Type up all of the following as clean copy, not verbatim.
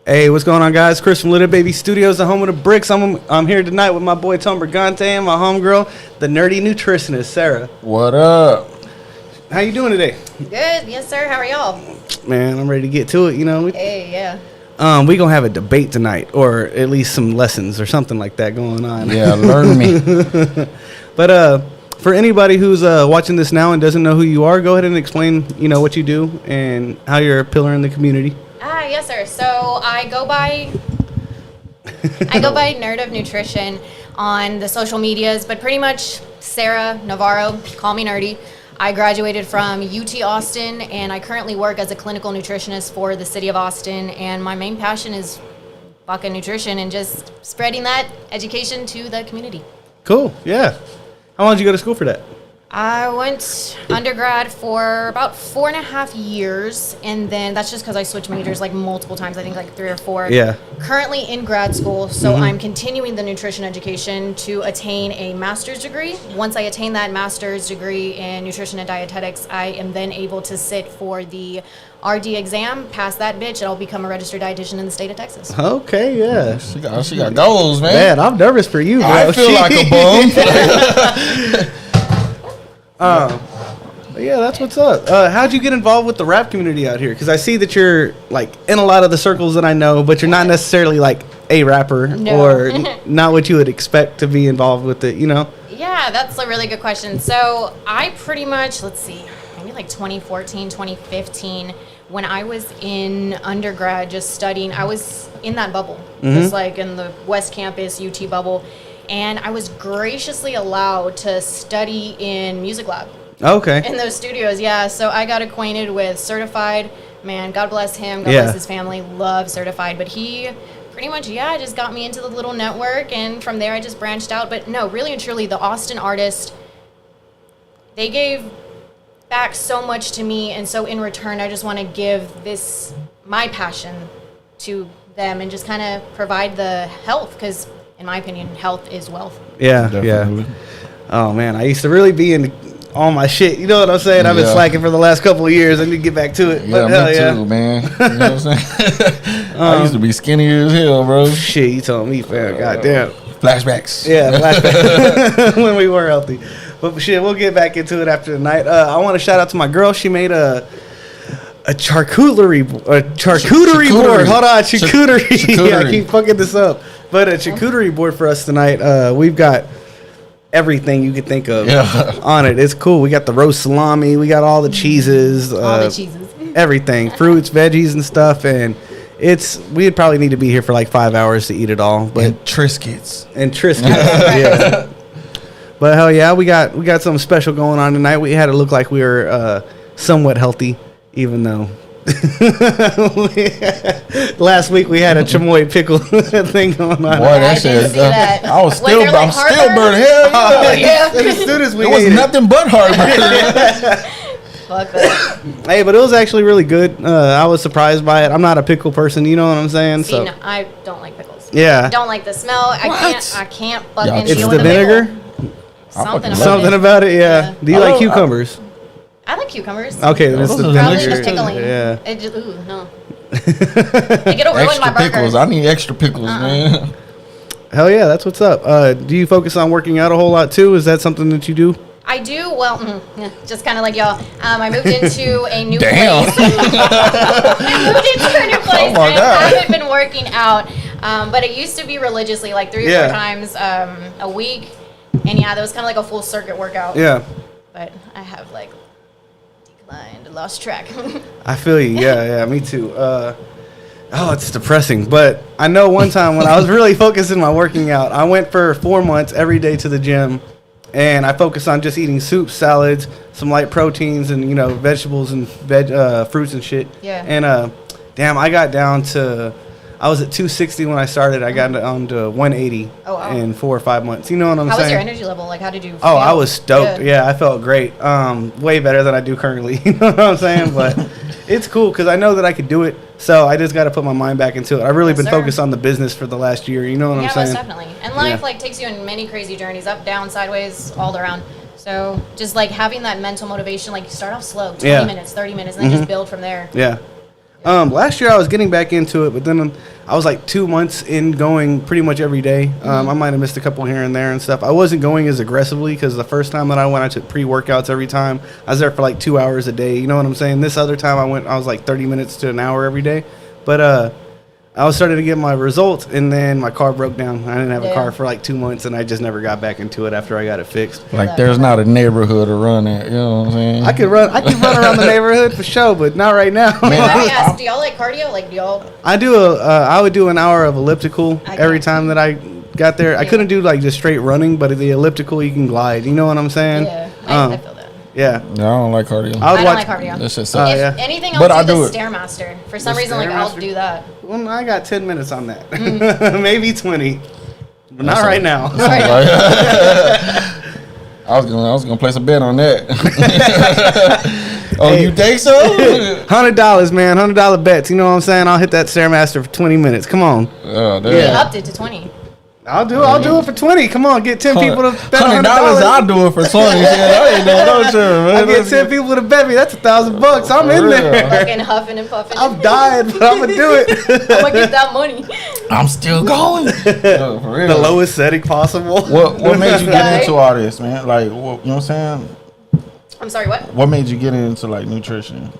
Hey, what's going on, guys? Chris from Little Baby Studios, the home of the Brix. I'm here tonight with my boy Tom Brigante and my homegirl, the Nerdy Nutritionist, Sarah. What up? How you doing today? Good, yes sir. How are y'all? Man, I'm ready to get to it. You know. Hey, yeah. We gonna have a debate tonight, or at least some lessons or something like that going on. Yeah, learn me. But for anybody who's watching this now and doesn't know who you are, go ahead and explain, what you do and how you're a pillar in the community. Yes sir. So I go by Nerd of Nutrition on the social medias, but pretty much Sarah Navarro, call me Nerdy. I graduated from UT Austin, and I currently work as a clinical nutritionist for the city of Austin, and my main passion is fucking nutrition and just spreading that education to the community. Cool, yeah. How long did you go to school for that? I went undergrad for about 4.5 years, and then that's just because I switched majors like multiple times, I think like 3 or 4. Yeah. Currently in grad school, so I'm continuing the nutrition education to attain a master's degree. Once I attain that master's degree in nutrition and dietetics, I am then able to sit for the RD exam, pass that bitch, and I'll become a registered dietitian in the state of Texas. Okay, yeah. She got goals, man. Man, I'm nervous for you, bro. I feel like a bum. Yeah, that's what's up. How'd you get involved with the rap community out here? Because I see that you're like in a lot of the circles that I know, but you're not necessarily like a rapper or not what you would expect to be involved with it, Yeah, that's a really good question. So I pretty much, maybe like 2014, 2015, when I was in undergrad just studying, I was in that bubble, just like in the West Campus UT bubble. And I was graciously allowed to study in music lab. Okay. In those studios, yeah. So I got acquainted with Certified. Man, God bless him. God bless his family. Love Certified. But he pretty much, just got me into the little network. And from there, I just branched out. But no, really and truly, the Austin artists, they gave back so much to me. And so in return, I just want to give my passion to them and just kind of provide the health, because in my opinion, health is wealth. Yeah, definitely. Yeah. Oh, man, I used to really be in all my shit. You know what I'm saying? I've been slacking for the last couple of years. I need to get back to it. Yeah, me too, man. You know what I'm saying? I used to be skinny as hell, bro. Shit, you told me, fam. Goddamn. Flashbacks. Yeah, flashbacks. When we were healthy. But shit, we'll get back into it after the night. I want to shout out to my girl. She made a charcuterie board. Hold on, charcuterie. Yeah, I keep fucking this up. But a charcuterie board for us tonight. We've got everything you could think of on it. It's cool. We got the roast salami. We got all the cheeses. Everything. Fruits, veggies, and stuff. And we'd probably need to be here for like 5 hours to eat it all. But and Triscuits. Yeah. But hell yeah, we got something special going on tonight. We had to look like we were somewhat healthy, even though last week we had a chamoy pickle thing going on. Boy, that shit. I'm still burning. Hell yeah. As soon as we it was nothing but heartburn. Fuck that. Hey, but it was actually really good. I was surprised by it. I'm not a pickle person, you know what I'm saying? See, no, I don't like pickles. Yeah. I don't like the smell. I can't fucking it's deal the with vinegar? Pickle. Something about it, yeah. Do you like cucumbers? I like cucumbers. Okay, then it's the Probably vinegar. just tickling. Yeah. No. It'll ruin my burger. Pickles. I need extra pickles, man. Hell yeah, that's what's up. Do you focus on working out a whole lot too? Is that something that you do? I do. Well, just kind of like y'all. I moved into a new place. I moved into a new place. Oh my God. I haven't been working out, but it used to be religiously, like 3 or 4 times a week. And yeah, that was kind of like a full circuit workout. Yeah. But I have like declined, lost track. I feel you. Yeah, me too. It's depressing. But I know one time when I was really focused in my working out, I went for 4 months every day to the gym, and I focused on just eating soups, salads, some light proteins, and vegetables and fruits and shit. Yeah. And I got down to. I was at 260 when I started. I got down to 180 in 4 or 5 months. You know what I'm saying? How was your energy level? Like, how did you feel? Oh, I was stoked. Yeah, I felt great. Way better than I do currently. You know what I'm saying? But it's cool because I know that I could do it. So I just got to put my mind back into it. I've really been focused on the business for the last year. You know what I'm saying? Yeah, most definitely. And life takes you in many crazy journeys, up, down, sideways, all around. So just like having that mental motivation, like start off slow, 20 minutes, 30 minutes, and then just build from there. Yeah. Last year I was getting back into it, but then I was like 2 months in going pretty much every day. I might have missed a couple here and there and stuff. I wasn't going as aggressively because the first time that I went, I took pre-workouts every time. I was there for like 2 hours a day. You know what I'm saying? This other time I was like 30 minutes to an hour every day. But I was starting to get my results, and then my car broke down. I didn't have a car for like 2 months, and I just never got back into it after I got it fixed. Like there's not a neighborhood to run at, you know what I'm saying? I could run around the neighborhood for sure, but not right now. Man, I ask, do y'all like cardio? Like, do y'all? I would do an hour of elliptical every time that I got there. I couldn't do like just straight running, but the elliptical you can glide. You know what I'm saying? Yeah, I feel that. Yeah. No, I don't like cardio. I don't like cardio. That shit If sucks. anything, But I'll I do do the it. Stairmaster. For some reason, like I'll do that. Well, I got 10 minutes on that. Maybe 20. But not right now. I was gonna place a bet on that. Oh, you think so? $100, man. $100 bets. You know what I'm saying? I'll hit that Stairmaster for 20 minutes. Come on. He upped it to 20. I'll do it for 20. Come on, get 10 people to bet $100. I'll do it for 20. I ain't doing no shit, man. I get 10 people to bet me. That's $1,000. I'm in there. Fucking huffing and puffing. I'm dying, but I'm gonna do it. I'm gonna get that money. I'm still going. Yo, for real. The lowest setting possible. What made you get into all this, man? Like, you know what I'm saying? I'm sorry, what? What made you get into like nutrition?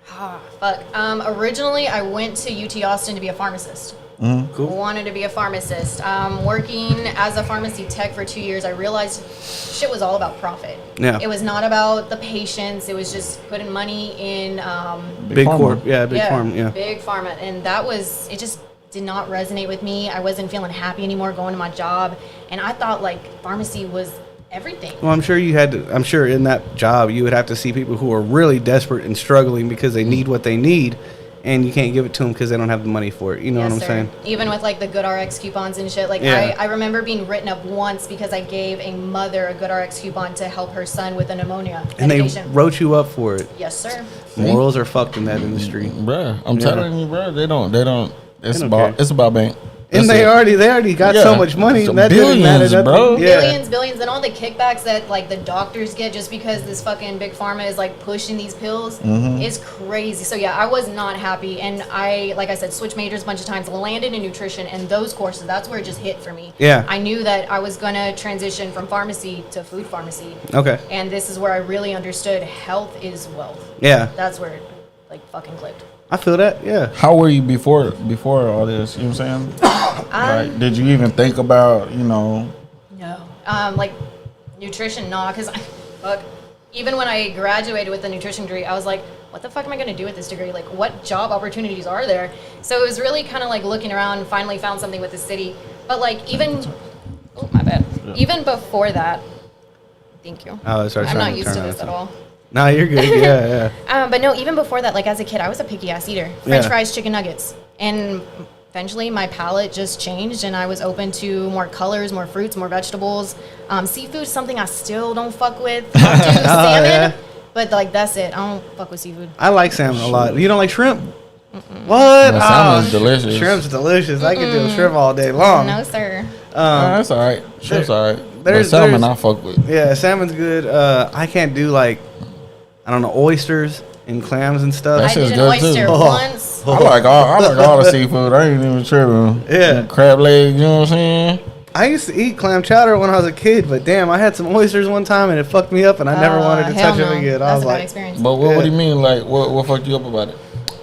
Fuck. Originally, I went to UT Austin to be a pharmacist. Cool. Wanted to be a pharmacist. Working as a pharmacy tech for 2 years, I realized shit was all about profit. Yeah. It was not about the patients. It was just putting money in. Big pharma. corp. Yeah, big pharma. Yeah. Big pharma, and it just did not resonate with me. I wasn't feeling happy anymore going to my job, and I thought like pharmacy was everything. Well, I'm sure I'm sure in that job you would have to see people who are really desperate and struggling because they need what they need, and you can't give it to them because they don't have the money for it. You know what I'm saying? Even with like the Good RX coupons and shit. Like I remember being written up once because I gave a mother a Good RX coupon to help her son with a pneumonia medication. And they wrote you up for it. Yes, sir. Morals are fucked in that industry. Bruh, I'm telling you, bro, they don't. It's don't it's about bank. And they already got so much money. So that didn't matter, billions, bro. Billions, and all the kickbacks that like the doctors get just because this fucking big pharma is like pushing these pills is crazy. So yeah, I was not happy, and I, like I said, switched majors a bunch of times, landed in nutrition, and those courses, that's where it just hit for me. Yeah. I knew that I was gonna transition from pharmacy to food pharmacy. Okay. And this is where I really understood health is wealth. Yeah. That's where it like fucking clicked. I feel that. Yeah. How were you before all this? You know what I'm saying? Like, did you even think about, No. Like nutrition, nah, because even when I graduated with the nutrition degree, I was like, what the fuck am I going to do with this degree? Like, what job opportunities are there? So it was really kind of like looking around and finally found something with the city. But like my bad. Yeah. Even before that, thank you. I'm not used to this at all. No, you're good. Yeah. But no, even before that, like as a kid, I was a picky ass eater. French fries, chicken nuggets. And eventually my palate just changed and I was open to more colors, more fruits, more vegetables. Seafood is something I still don't fuck with. I'll do salmon, but like that's it. I don't fuck with seafood. I like salmon a lot. You don't like shrimp? What? Salmon's delicious. Shrimp's delicious. I can do shrimp all day long. No, sir. That's all right. Shrimp's all right. But salmon I fuck with. Yeah, salmon's good. I can't do like, I don't know, oysters and clams and stuff. That I did an good oyster too. once. I like all the seafood. I ain't even tripping. Yeah. Crab legs, you know what I'm saying? I used to eat clam chowder when I was a kid, but damn, I had some oysters one time and it fucked me up and I never wanted to touch it again. That's I was a bad like, experience. But what do you mean? Like, what fucked you up about it?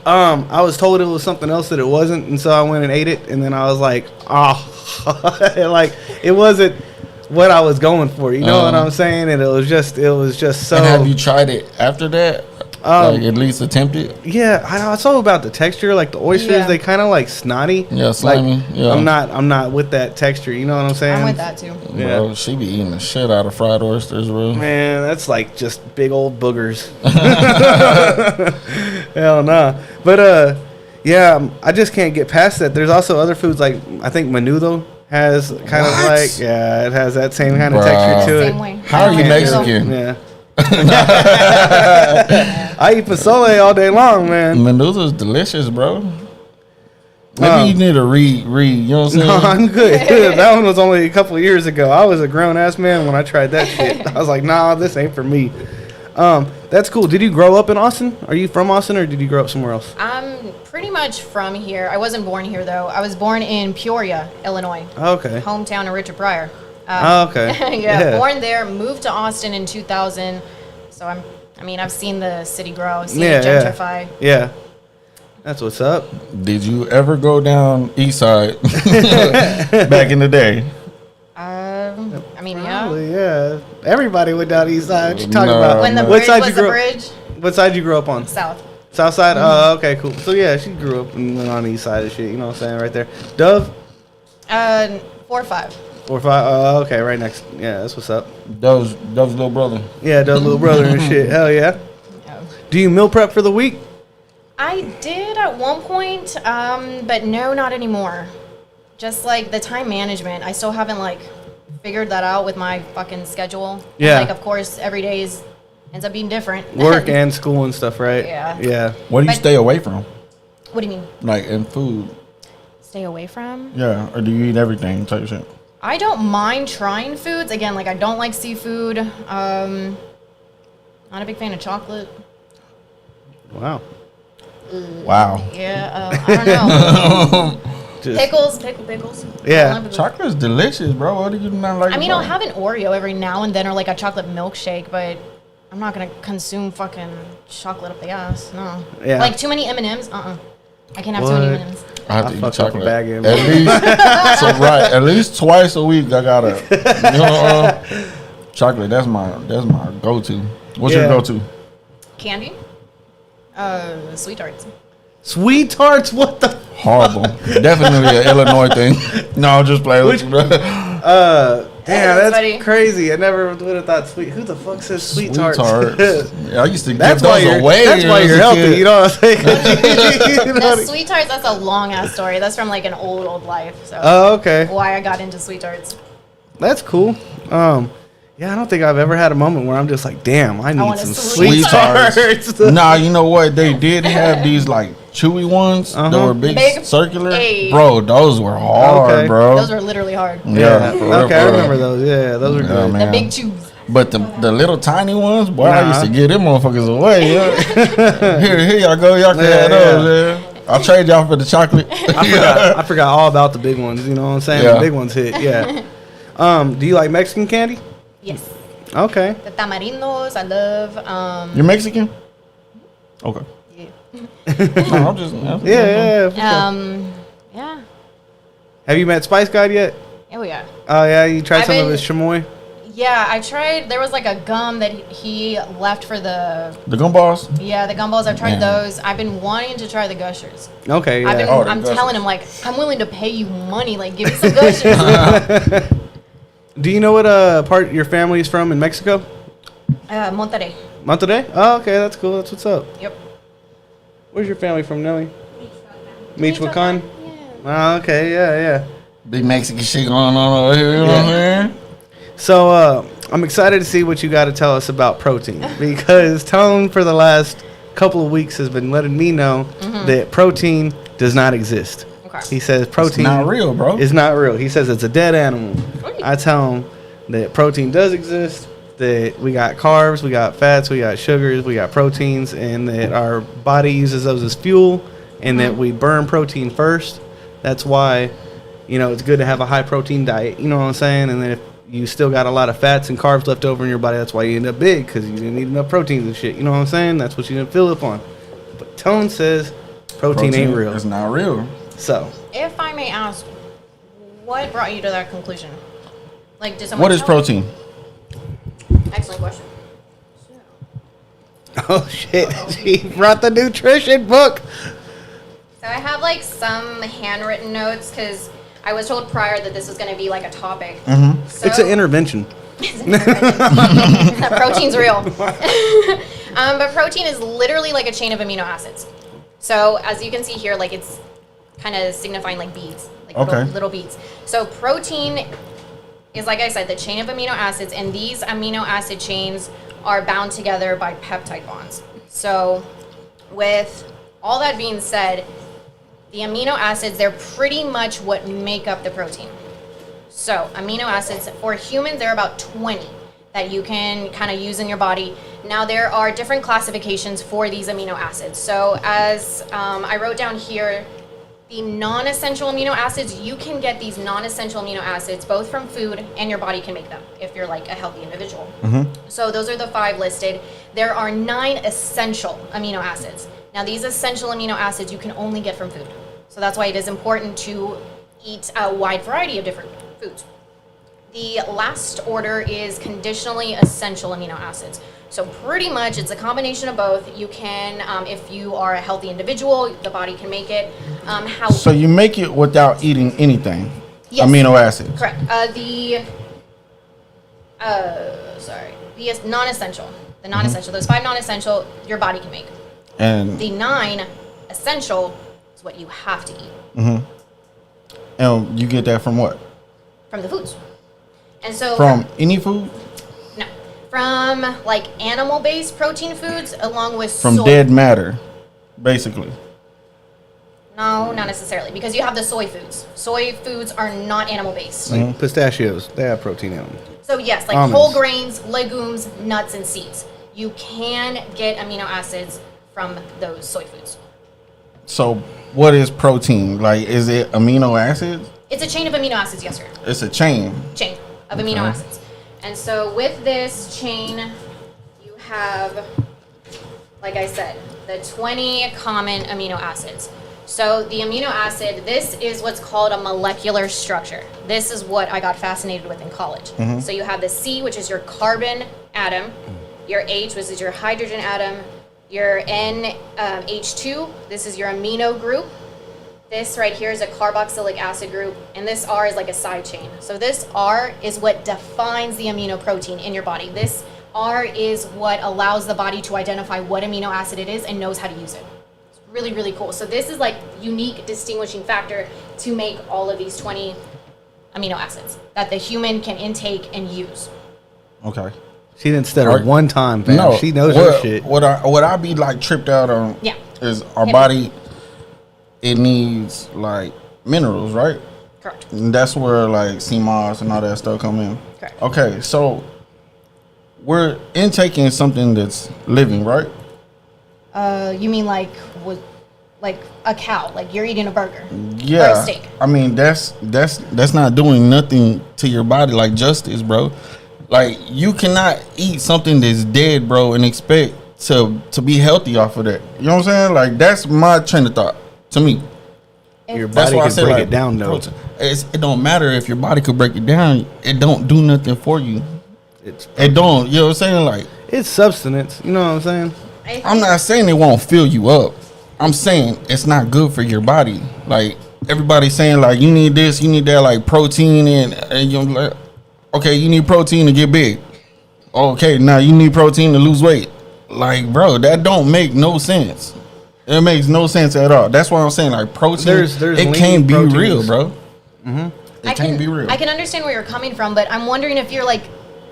I was told it was something else that it wasn't, and so I went and ate it, and then I was like, like it wasn't what I was going for. You know what I'm saying? And it was just so. And have you tried it after that? Like at least attempted? Yeah, I know. It's all about the texture. Like the oysters, they kind of like snotty. Yeah, slimy. Like, yeah. I'm not with that texture. You know what I'm saying? I'm with that too. Yeah. Bro, she be eating the shit out of fried oysters, bro. Man, that's like just big old boogers. Hell nah. But yeah, I just can't get past that. There's also other foods like I think menudo has kind of like it has that same kind of texture to it. Same way. How are you Mexican? Yeah. I eat pozole all day long, man. Menudo's delicious, bro. Maybe you need to read. You know what I'm saying? No, I'm good. That one was only a couple of years ago. I was a grown ass man when I tried that shit. I was like, nah, this ain't for me. That's cool. Did you grow up in Austin? Are you from Austin or did you grow up somewhere else? I'm pretty much from here. I wasn't born here though. I was born in Peoria, Illinois. Okay. Hometown of Richard Pryor. Okay. Yeah, born there, moved to Austin in 2000. So I've seen the city grow, seen it gentrify. Yeah. That's what's up. Did you ever go down East Side back in the day? Probably, yeah. Everybody went down East Side. What you talking about? When the bridge was the bridge. What side you grew up on? South. South side? Oh, okay, cool. So yeah, she grew up and went on the East Side of shit. You know what I'm saying? Right there. Dove? 4 or 5. 4 or 5? Oh, okay, right next. Yeah, that's what's up. Dove's little brother. Yeah, Dove's little brother and shit. Hell yeah. Do you meal prep for the week? I did at one point, but no, not anymore. Just like the time management, I still haven't figured that out with my fucking schedule. Yeah. And, of course, every day ends up being different. Work and school and stuff, right? Yeah. Yeah. What do you stay away from? What do you mean? Like in food? Stay away from? Yeah, or do you eat everything type of shit? I don't mind trying foods. Again, I don't like seafood. Not a big fan of chocolate. Wow. Wow. Yeah, I don't know. Pickles. Yeah. Chocolate's delicious, bro. What do you not like? I'll have an Oreo every now and then or a chocolate milkshake, but I'm not going to consume fucking chocolate up the ass. No. Yeah. Too many M&Ms? I can't have too many M&Ms. I have to eat chocolate. Bag in. At least, at least twice a week I gotta, chocolate. That's my go-to. What's your go-to? Candy? Sweet tarts. Sweet tarts? What the? Horrible. Definitely an Illinois thing. No, just play with you, bro. Damn, that's funny. Crazy. I never would have thought sweet. Who the fuck says sweet tarts? Yeah, I used to that's give why those away. That's why you're healthy. You know what I'm saying? The sweet tarts, that's a long ass story. That's from an old life. So. Oh, okay. Why I got into sweet tarts. That's cool. Yeah, I don't think I've ever had a moment where I'm just like, damn, I need some sweet tarts. Nah, you know what? They did have these chewy ones that were big circular. Hey. Bro, those were hard, bro. Those were literally hard. Yeah. Okay, I remember those. Yeah, those were good. The big chews. But the little tiny ones, boy, I used to get them motherfuckers away. Yeah. here y'all go. Y'all can have those. Yeah. I'll trade y'all for the chocolate. I forgot all about the big ones. You know what I'm saying? Yeah. The big ones hit. Yeah. Do you like Mexican candy? Yes. Okay. The tamarindos, I love. You're Mexican? Okay. Yeah. No, I'm just. Yeah. Yeah. Have you met Spice God yet? Oh yeah. Oh yeah, you tried some of his chamoy? Yeah, I tried. There was a gum that he left for the gumballs. Yeah, the gumballs. I've tried those. I've been wanting to try the Gushers. Okay. Yeah. I'm telling him I'm willing to pay you money. Give me some Gushers. Do you know what part your family is from in Mexico? Monterrey. Monterrey? Oh, okay, that's cool. That's what's up. Yep. Where's your family from, Nelly? Michoacan? Yeah. Oh, okay, yeah. Big Mexican shit going on over here, you know what I'm saying? So, I'm excited to see what you got to tell us about protein. Because Tone, for the last couple of weeks, has been letting me know that protein does not exist. Okay. He says protein... It's not real, bro. It's not real. He says it's a dead animal. I tell him that protein does exist, that we got carbs, we got fats, we got sugars, we got proteins, and that our body uses those as fuel, and that we burn protein first. That's why, it's good to have a high protein diet. You know what I'm saying? And then if you still got a lot of fats and carbs left over in your body, that's why you end up big, because you didn't eat enough proteins and shit. You know what I'm saying? That's what you didn't fill up on. But Tone says protein ain't real. It's not real. So, if I may ask, what brought you to that conclusion? Did someone What is protein? Excellent question. oh shit, she brought the nutrition book. So I have some handwritten notes because I was told prior that this was going to be a topic. Mm-hmm. So, it's an intervention. Protein's real. But protein is literally a chain of amino acids. So as you can see here, it's kind of signifying beads, little beads. So protein is, like I said, the chain of amino acids, and these amino acid chains are bound together by peptide bonds. So with all that being said, The amino acids, they're pretty much what make up the protein. So amino acids, for humans, there are about 20 that you can kind of use in your body. Now there are different classifications for these amino acids. So as I wrote down here, the non-essential amino acids, you can get these non-essential amino acids both from food and your body can make them if you're like a healthy individual. So those are the 5 listed. There are 9 essential amino acids. Now these essential amino acids you can only get from food. So that's why it is important to eat a wide variety of different foods. The last order is conditionally essential amino acids. So pretty much it's a combination of both. You can, if you are a healthy individual, the body can make it. So you make it without eating anything? Yes. Amino acids? Correct. The non-essential. The non-essential. Those 5 non-essential, your body can make. And the 9 essential is what you have to eat. And you get that from what? From the foods. And so from any food? No. From like animal-based protein foods along with from dead matter, basically. No, not necessarily, because you have the soy foods. Soy foods are not animal-based. Like pistachios, they have protein in them. So yes, like almonds, whole grains, legumes, nuts, and seeds. You can get amino acids from those soy foods. So what is protein? Like, is it amino acids? It's a chain of amino acids, yes, sir. It's a chain. Chain of amino acids. And so with this chain, you have, like I said, the 20 common amino acids. So the amino acid, this is what's called a molecular structure. This is what I got fascinated with in college. So you have the C, which is your carbon atom, your H, which is your hydrogen atom, your NH2, this is your amino group. This right here is a carboxylic acid group, and this R is like a side chain. So this R is what defines the amino protein in your body. This R is what allows the body to identify what amino acid it is and knows how to use it. It's really, really cool. So this is like unique distinguishing factor to make all of these 20 amino acids that the human can intake and use. Okay. She didn't stutter one time, fam. No, she knows her shit. What I be like tripped out on is our body, it needs like minerals, right? Correct. And that's where like sea moss and all that stuff come in. Correct. Okay, so we're intaking something that's living, right? You mean like with like a cow, like you're eating a burger or Yeah. a steak. I mean that's not doing nothing to your body like justice, bro. Like you cannot eat something that's dead, bro, and expect to be healthy off of that. You know what I'm saying? Like that's my train of thought to me. Your body can break it down, though. It don't matter if your body could break it down. It don't do nothing for you. It don't. You know what I'm saying? Like it's substance. You know what I'm saying? I'm not saying it won't fill you up. I'm saying it's not good for your body. Like everybody's saying, like you need this, you need that, like protein and you're like, okay, you need protein to get big. Okay, now you need protein to lose weight. Like, bro, that don't make no sense. It makes no sense at all. That's why I'm saying, like, protein, there's it can't be proteins. Real, bro. It can't be real. I can understand where you're coming from, but I'm wondering if you're like,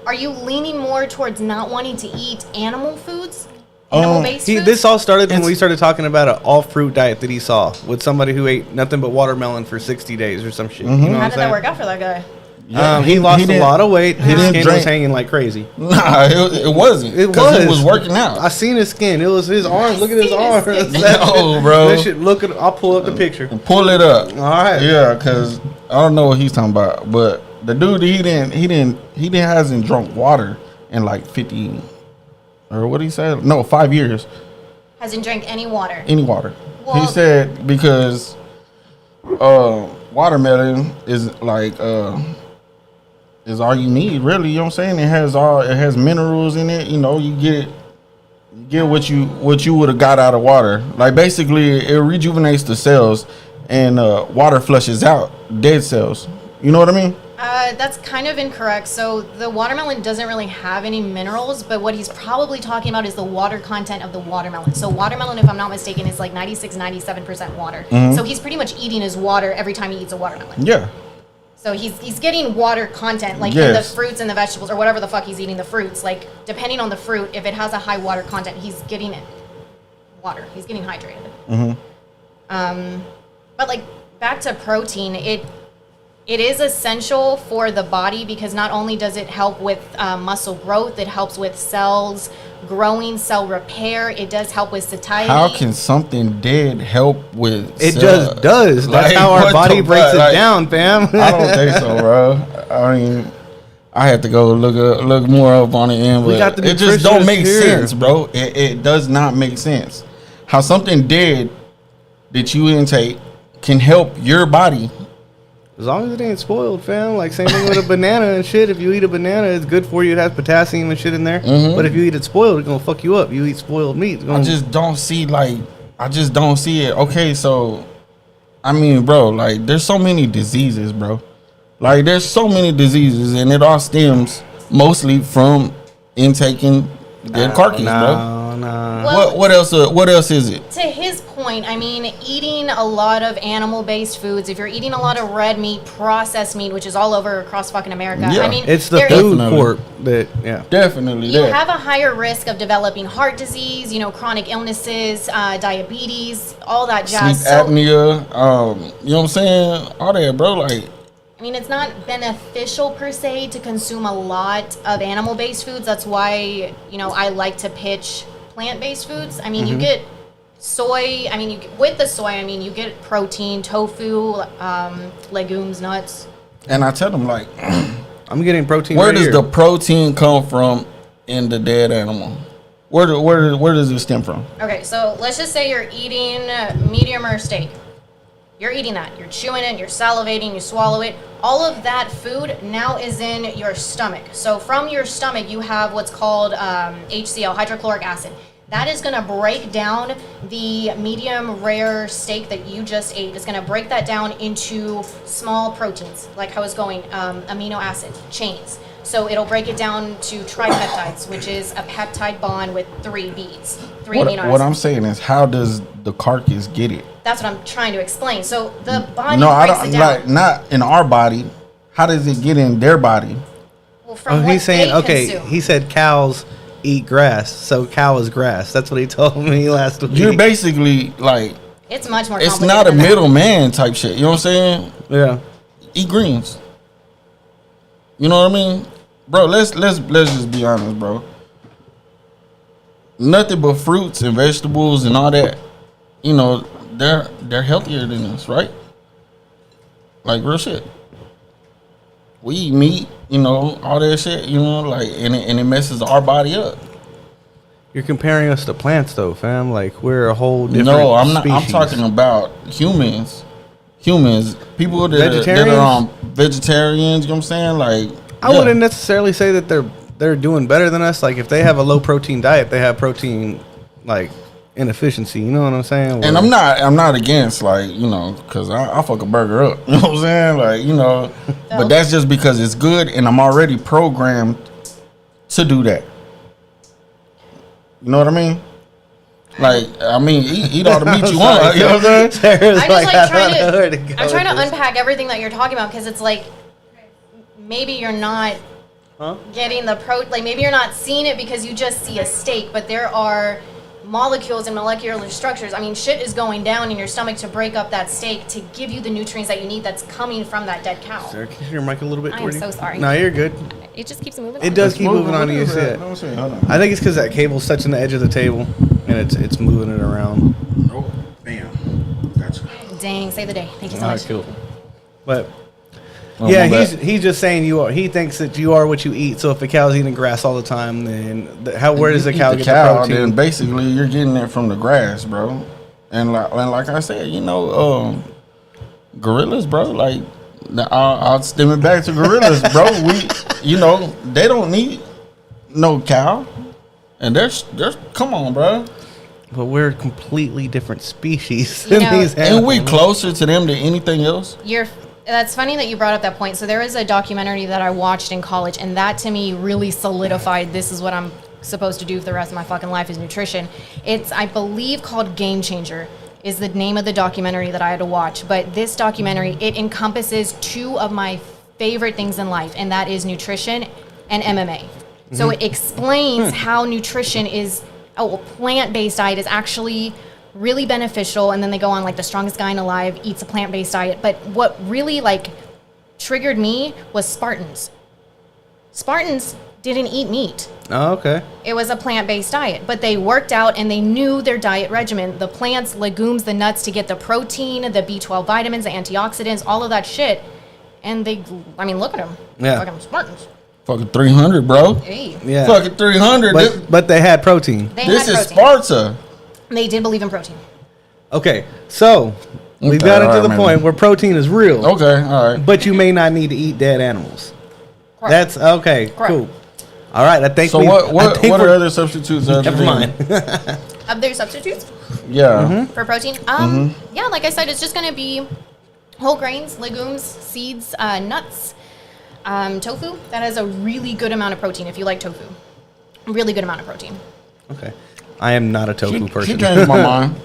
are you leaning more towards not wanting to eat animal foods? Animal-based foods? This all started when we started talking about an all-fruit diet that he saw with somebody who ate nothing but watermelon for 60 days or some shit. You know How did that work out for that guy? Yeah, he lost a lot of weight. His skin was hanging like crazy. Nah, it wasn't. It was working out. I seen his skin. It was his arms. Look at his arms. No, bro. That shit, look at. I'll pull up the picture. Pull it up. All right. Yeah, because I don't know what he's talking about, but the dude he hasn't drunk water in like 50 or what he said? No, 5 years. Hasn't drank any water. Any water. Well, he said because watermelon is like is all you need, really. You know what I'm saying? It has minerals in it. You know, you get what you would have got out of water. Like basically, it rejuvenates the cells, and water flushes out dead cells. You know what I mean? That's kind of incorrect. So the watermelon doesn't really have any minerals, but what he's probably talking about is the water content of the watermelon. So watermelon, if I'm not mistaken, is like 96-97% water. So he's pretty much eating his water every time he eats a watermelon. Yeah. So he's getting water content, like in the fruits and the vegetables, or whatever the fuck he's eating, the fruits. Like, depending on the fruit, if it has a high water content, he's getting it water. He's getting hydrated. But like back to protein, it is essential for the body because not only does it help with muscle growth, it helps with cells growing, cell repair. It does help with satiety. How can something dead help with? It just does. That's how our body breaks it down, fam. I don't think so, bro. I mean, I had to go look more up on it, and it just don't make sense, bro. It does not make sense. How something dead that you intake can help your body. As long as it ain't spoiled, fam. Like, same thing with a banana and shit. If you eat a banana, it's good for you. It has potassium and shit in there. Mm-hmm. But if you eat it spoiled, it's going to fuck you up. You eat spoiled meat. I just don't see it. Okay, so, I mean, bro, like, there's so many diseases, bro. Like, there's so many diseases, and it all stems mostly from intaking dead carcass, bro. Well, what else is it? To his point, I mean, eating a lot of animal-based foods, if you're eating a lot of red meat, processed meat, which is all over across fucking America. Yeah. I mean, it's the food court that, Definitely. You have a higher risk of developing heart disease, chronic illnesses, diabetes, all that jazz. Sleep apnea, you know what I'm saying? All that, bro, like. I mean, it's not beneficial per se to consume a lot of animal-based foods. That's why, I like to pitch plant-based foods. I mean, you get soy. I mean, with the soy, you get protein, tofu, legumes, nuts. And I tell them, like, I'm getting protein. Where does the protein come from in the dead animal? Where does it stem from? Okay, so let's just say you're eating medium rare steak. You're eating that. You're chewing it. You're salivating. You swallow it. All of that food now is in your stomach. So from your stomach, you have what's called HCl, hydrochloric acid. That is going to break down the medium rare steak that you just ate. It's going to break that down into small proteins, like I was going, amino acid chains. So it'll break it down to tripeptides, which is a peptide bond with 3 beads, 3 amino acids. What I'm saying is, how does the carcass get it? That's what I'm trying to explain. So the body breaks it down. Like, not in our body. How does it get in their body? Well, from what he's saying, they consume. He said cows eat grass, so cow is grass. That's what he told me last week. You're basically like, it's much more. It's not a middleman type shit. You know what I'm saying? Yeah. Eat greens. You know what I mean, bro? Let's just be honest, bro. Nothing but fruits and vegetables and all that. They're healthier than us, right? Like, real shit. We eat meat, all that shit, like, and it messes our body up. You're comparing us to plants, though, fam. Like, we're a whole different. No, I'm not. Species. I'm talking about humans. People that are vegetarians. You know what I'm saying? Like, I wouldn't necessarily say that they're doing better than us. Like, if they have a low protein diet, they have protein like inefficiency. You know what I'm saying? And I'm not against, like, because I'll fuck a burger up. You know what I'm saying? Like, but that's just because it's good, and I'm already programmed to do that. You know what I mean? Like, eat all the meat you want. You know what I'm saying? I'm trying to unpack everything that you're talking about, because it's like, maybe you're not getting the like, maybe you're not seeing it because you just see a steak, but there are molecules and molecular structures. I mean, shit is going down in your stomach to break up that steak to give you the nutrients that you need that's coming from that dead cow. Sarah, can you hear your mic a little bit? I'm so sorry. No, you're good. It just keeps moving. It does keep moving on you. See it. I think it's because that cable's touching the edge of the table and it's moving it around. Oh, bam. Gotcha. Dang, save the day. Thank you so much. Cool. But he's just saying he thinks that you are what you eat. So if a cow's eating grass all the time, then where does the cow get the protein? Then basically you're getting it from the grass, bro. And like I said, gorillas, bro. Like, I'll stem it back to gorillas, bro. They don't need no cow, and there's come on, bro. But we're a completely different species than these animals. And we closer to them than anything else. That's funny that you brought up that point. So there was a documentary that I watched in college, and that to me really solidified this is what I'm supposed to do for the rest of my fucking life is nutrition. It's, I believe, called Game Changer is the name of the documentary that I had to watch. But this documentary, it encompasses 2 of my favorite things in life, and that is nutrition and MMA. So it explains how nutrition is, a plant-based diet is actually really beneficial, and then they go on like the strongest guy alive, eats a plant-based diet. But what really like triggered me was Spartans. Spartans didn't eat meat. Oh, okay. It was a plant-based diet, but they worked out and they knew their diet regimen, the plants, legumes, the nuts to get the protein, the B12 vitamins, the antioxidants, all of that shit. And they, I mean, look at them. Yeah. Look at them, Spartans. Fucking 300, bro. Hey. Yeah. Fucking 300. But they had protein. This is protein. Sparta. They did believe in protein. Okay, so we've got into the point where protein is real. Okay, all right. But you may not need to eat dead animals. Correct. That's okay. Correct. Cool. All right, I think. So what are other substitutes? Never mind. Of their substitutes Yeah. for protein? Yeah, like I said, it's just going to be whole grains, legumes, seeds, nuts, tofu. That has a really good amount of protein if you like tofu. Really good amount of protein. Okay. I am not a tofu person. She changed my mind.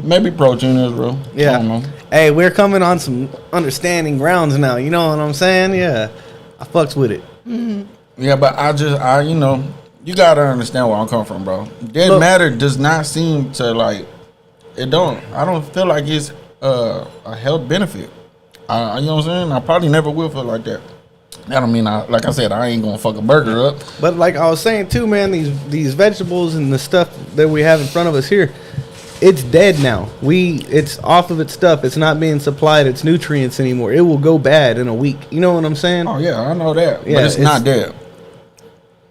Maybe protein is real. Yeah. I don't know. Hey, we're coming on some understanding grounds now. You know what I'm saying? Yeah. I fucks with it. Yeah, but I you know, you gotta understand where I'm coming from, bro. Dead Look. matter does not seem to like. I don't feel like it's a health benefit. You know what I'm saying? I probably never will feel like that. That don't mean like I said, I ain't gonna fuck a burger up. But like I was saying too, man, these vegetables and the stuff that we have in front of us here, it's dead now. It's off of its stuff. It's not being supplied its nutrients anymore. It will go bad in a week. You know what I'm saying? Oh yeah, I know that. Yeah, but it's not dead.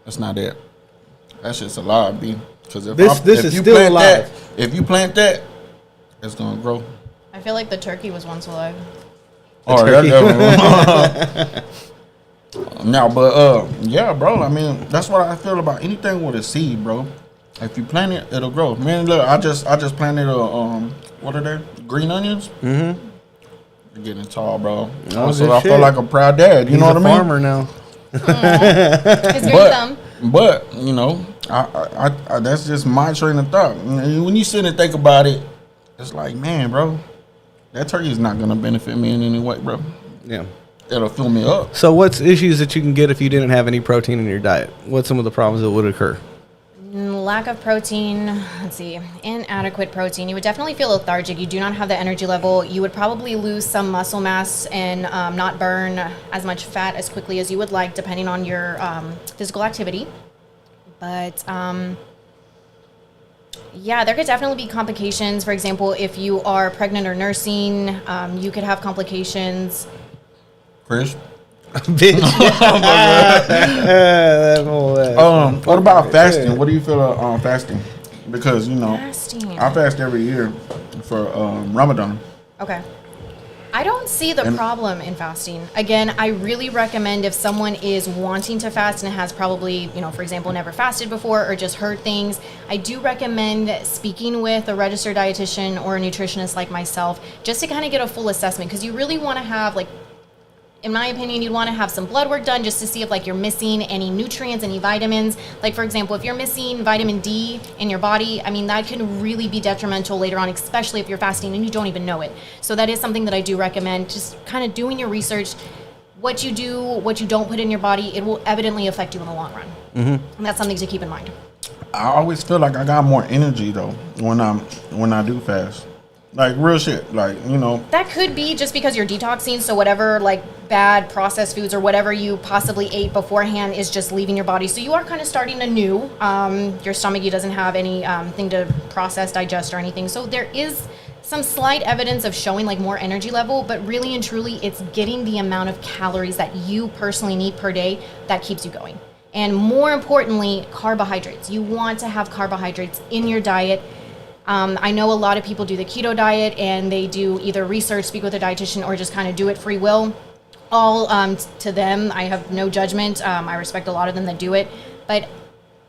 It's not dead. That's just alive, B. Because if This is you still plant alive. if you plant that, it's gonna grow. I feel like the turkey was once alive. turkey. Now, but yeah, bro. I mean, that's what I feel about anything with a seed, bro. If you plant it, it'll grow. Man, look, I just planted what are they? Green onions. Mm-hmm. They're getting tall, bro. Oh, so good I feel shit. like a proud dad. You know what I mean? Farmer now. It's green thumb. But you know, I that's just my train of thought. When you sit and think about it, it's like, man, bro, that turkey is not gonna benefit me in any way, bro. Yeah. It'll fill me up. So what's issues that you can get if you didn't have any protein in your diet? What's some of the problems that would occur? Lack of protein, let's see, inadequate protein. You would definitely feel lethargic. You do not have the energy level. You would probably lose some muscle mass and not burn as much fat as quickly as you would like, depending on your physical activity. But yeah, there could definitely be complications. For example, if you are pregnant or nursing, you could have complications. Chris. Bitch. What about fasting? What do you feel on fasting? Because, you know, Fasting. I fast every year for Ramadan. Okay. I don't see the problem in fasting. Again, I really recommend if someone is wanting to fast and has probably, you know, for example, never fasted before or just heard things, I do recommend speaking with a registered dietitian or a nutritionist like myself just to kind of get a full assessment, because you really want to have, like, in my opinion, you'd want to have some blood work done just to see if like you're missing any nutrients, any vitamins. Like, for example, if you're missing vitamin D in your body, I mean, that can really be detrimental later on, especially if you're fasting and you don't even know it. So that is something that I do recommend, just kind of doing your research. What you do, what you don't put in your body, it will evidently affect you in the long run. And that's something to keep in mind. I always feel like I got more energy though when I do fast. Like real shit, like, you know. That could be just because you're detoxing, so whatever like bad processed foods or whatever you possibly ate beforehand is just leaving your body. So you are kind of starting anew. Your stomach doesn't have any thing to process, digest, or anything. So there is some slight evidence of showing like more energy level, but really and truly it's getting the amount of calories that you personally need per day that keeps you going. And more importantly, carbohydrates. You want to have carbohydrates in your diet. I know a lot of people do the keto diet and they do either research, speak with a dietitian, or just kind of do it free will. All to them, I have no judgment. I respect a lot of them that do it, but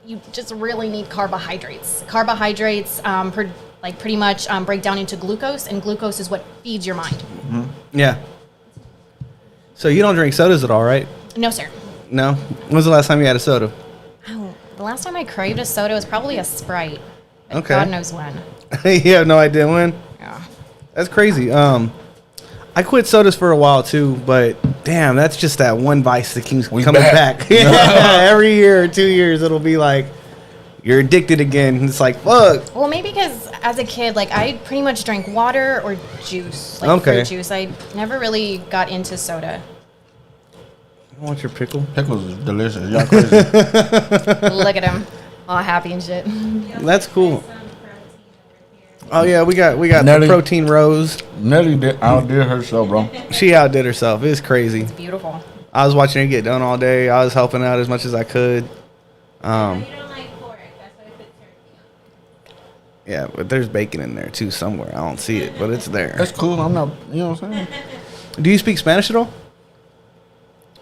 you just really need carbohydrates. Carbohydrates, pretty much break down into glucose, and glucose is what feeds your mind. Mm-hmm. Yeah. So you don't drink sodas at all, right? No, sir. No? When was the last time you had a soda? Oh, the last time I craved a soda was probably a Sprite. Okay. God knows when. You have no idea when? Yeah. That's crazy. I quit sodas for a while too, but damn, that's just that one vice that keeps coming back. Yeah, every year or 2 years, it'll be like, you're addicted again. It's like, fuck. Well, maybe because as a kid, like, I pretty much drank water or juice, like Okay. fruit juice. I never really got into soda. I want your pickle. Pickles is delicious. Y'all crazy. Look at him, all happy and shit. That's cool. Oh yeah, we got Nelly. the protein rose. Nelly outdid herself, bro. She outdid herself. It's crazy. Beautiful. I was watching her get done all day. I was helping out as much as I could. You don't like pork, that's why I put turkey on. Yeah, but there's bacon in there too somewhere. I don't see it, but it's there. That's cool. I'm not, you know what I'm saying? Do you speak Spanish at all?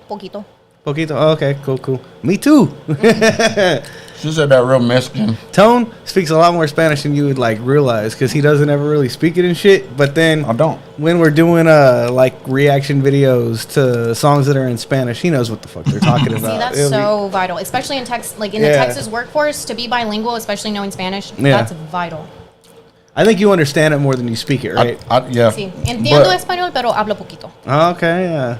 Poquito. Poquito. Oh, okay, cool. Me too. She said that real Mexican. Tone speaks a lot more Spanish than you would like realize because he doesn't ever really speak it and shit. But then I don't. when we're doing like reaction videos to songs that are in Spanish, he knows what the fuck they're talking about. See, that's It'll so vital, especially in the Yeah. Texas workforce, to be bilingual, especially knowing Spanish. Yeah. That's vital. I think you understand it more than you speak it, right? Yeah. Sí, entiendo But, español, pero hablo poquito. Okay, yeah.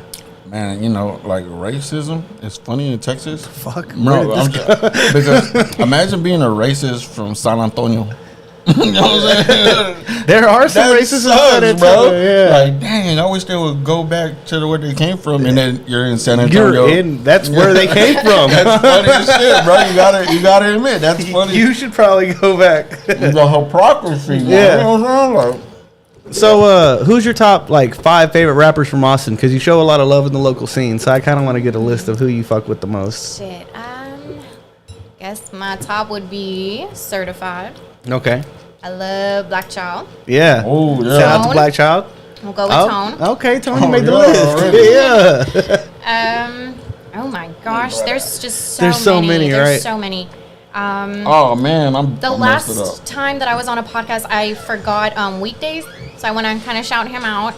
man, you know, like racism is funny in Texas. Fuck. Bro, because imagine being a racist from San Antonio. You know what I'm saying? There are some That racists sucks, out there, bro. yeah. Like, dang, I wish they would go back to where they came from, and then you're in San Antonio. You're in. That's where they came from. That's funny as shit, bro. You gotta admit, that's funny. You should probably go back. The hypocrisy. Yeah. You know what I'm saying? Like, So, who's your top like 5 favorite rappers from Austin? Because you show a lot of love in the local scene, so I kind of want to get a list of who you fuck with the most. Shit. Guess my top would be Certified. Okay. I love Black Child. Yeah. Oh, yeah. Shout out to Tone. Black Child. We'll go with Tone. Okay, Tony Oh, made the yeah, list. already. Yeah. Oh my gosh, there's just There's so many, There's right? so many. oh man, The I messed it up. last time that I was on a podcast, I forgot Weekdays, so I want to kind of shout him out.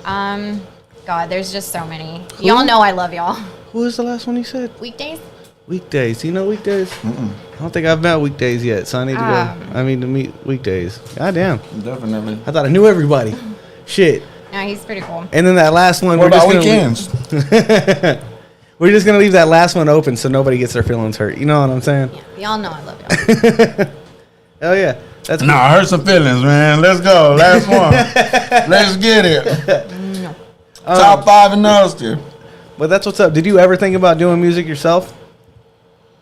God, there's just so many. Y'all know I love y'all. Who was the last one you said? Weekdays? Weekdays. Do you know Weekdays? I don't think I've met Weekdays yet, so I need to go. I mean, to meet Weekdays. Goddamn. Definitely. I thought I knew everybody. Shit. No, he's pretty cool. And then that last one, What we're just about gonna weekends? we're just gonna leave that last one open so nobody gets their feelings hurt. You know what I'm saying? Yeah, y'all know I love y'all. Hell yeah. That's Nah, I hurt some feelings, man. Let's go. Last one. Let's get it. Top 5 in Austin. But that's what's up. Did you ever think about doing music yourself?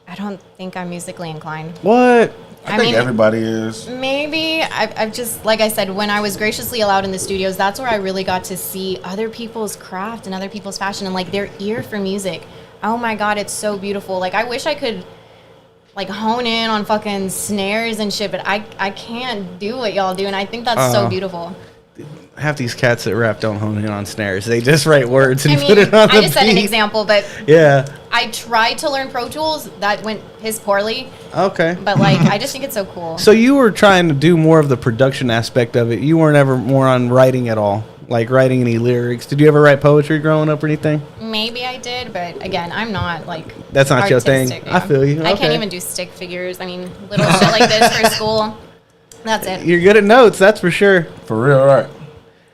I don't think I'm musically inclined. What? I think everybody is. Maybe I've just, like I said, when I was graciously allowed in the studios, that's where I really got to see other people's craft and other people's fashion and like their ear for music. Oh my God, it's so beautiful. Like I wish I could like hone in on fucking snares and shit, but I can't do what y'all do, and I think that's so beautiful. Half these cats that rap don't hone in on snares. They just write words and I mean, put it on the I just set an beat. example, but Yeah. I tried to learn Pro Tools. That went piss poorly, Okay. but like I just think it's so cool. So you were trying to do more of the production aspect of it. You weren't ever more on writing at all, like writing any lyrics. Did you ever write poetry growing up or anything? Maybe I did, but again, I'm not like That's not your thing. artistic, I feel you. I can't Okay. even do stick figures. I mean, little shit like this for school. That's it. You're good at notes, that's for sure. For real, right?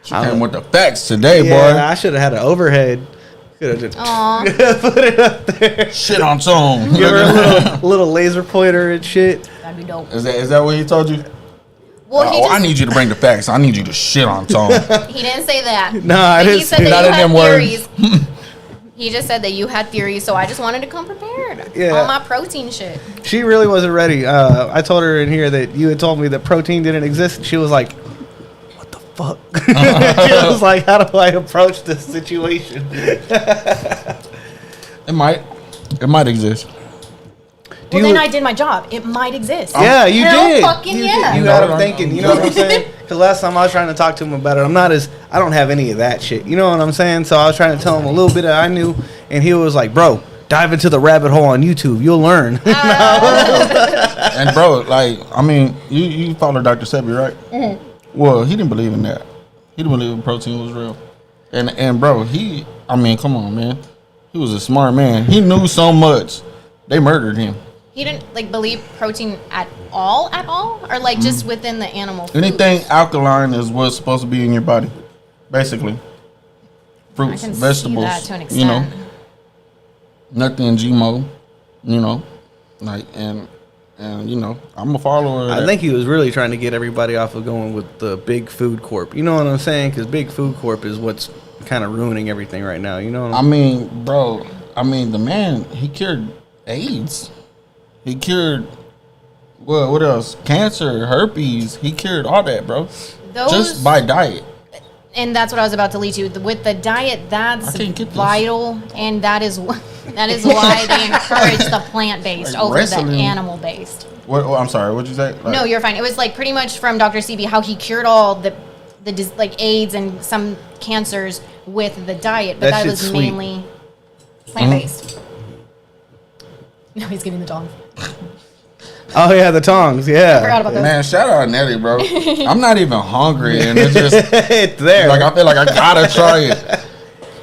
She came with the facts today, Yeah, boy. I should have had an overhead. Could have just Aw. put it up there. Shit on song. Give her a little laser pointer and shit. That'd be dope. Is that what he told you? Well, he Oh, I just, need you to bring the facts. I need you to shit on song. he didn't say that. No, I But he didn't said say that Not you in had them words. theories. He just said that you had theories, so I just wanted to come prepared. Yeah. All my protein shit. She really wasn't ready. I told her in here that you had told me that protein didn't exist. And she was like, "What the fuck?" She was like, "How do I approach this situation?" It might exist. Do Well, you- then I did my job. It might exist. Yeah, you Hell did. fucking you yeah. Did. You got him thinking. You know what I'm saying? Because last time I was trying to talk to him about it, I don't have any of that shit. You know what I'm saying? So I was trying to tell him a little bit that I knew, and he was like, "Bro, dive into the rabbit hole on YouTube. You'll learn." And bro, like, I mean, you follow Dr. Sebi, right? Mm-hmm. Well, he didn't believe in that. He didn't believe protein was real. And bro, I mean, come on, man. He was a smart man. He knew so much. They murdered him. He didn't like believe protein at all, or like just within the animal food. Anything alkaline is what's supposed to be in your body, basically. I Fruits, can vegetables, see that to an extent. you know, nothing GMO, you know, like, and And you know, I'm a follower. I think he was really trying to get everybody off of going with the big food corp. You know what I'm saying? Because big food corp is what's kind of ruining everything right now. You know what I mean, bro. I mean, the man, he cured AIDS. He cured what else? Cancer, herpes. He cured all that, bro. Just by diet. And that's what I was about to lead to. With the diet, that's vital, and that is why they encourage the plant-based over the animal-based. What? Oh, I'm sorry. What'd you say? No, you're fine. It was like pretty much from Dr. CB how he cured all the like AIDS and some cancers with the diet, but that was mainly plant-based. No, he's giving the tongs. Oh yeah, the tongs. Yeah. I forgot about those. Man, shout out Nelly, bro. I'm not even hungry, and it's just it's there. Like I feel like I gotta try it.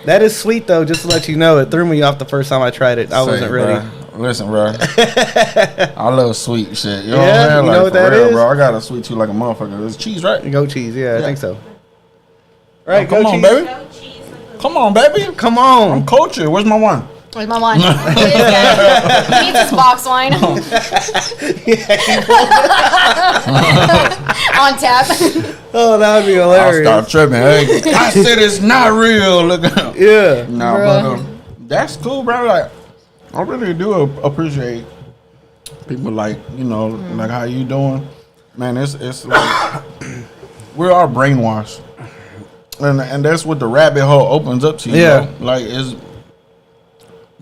That is sweet though. Just to let you know, it threw me off the first time I tried it. I wasn't ready. Bro. Listen, bro. I love sweet shit. You know yeah, what I'm saying? You know what that real, is, bro. I got a sweet tooth like a motherfucker. It's cheese, right? Goat cheese. Yeah, I think so. Right, come on, cheese. baby. Come on, baby. Come on. I'm cultured. Where's my one? Where's my wine? He needs his box wine. On tap. Oh, that would be hilarious. I'll stop tripping. Hey, I said it's not real. Look out. Yeah. No, but that's cool, bro. Like, I really do appreciate people like, you know, like how you doing. Man, it's like we're all brainwashed. And that's what the rabbit hole opens up to you. Yeah. Bro. Like, it's,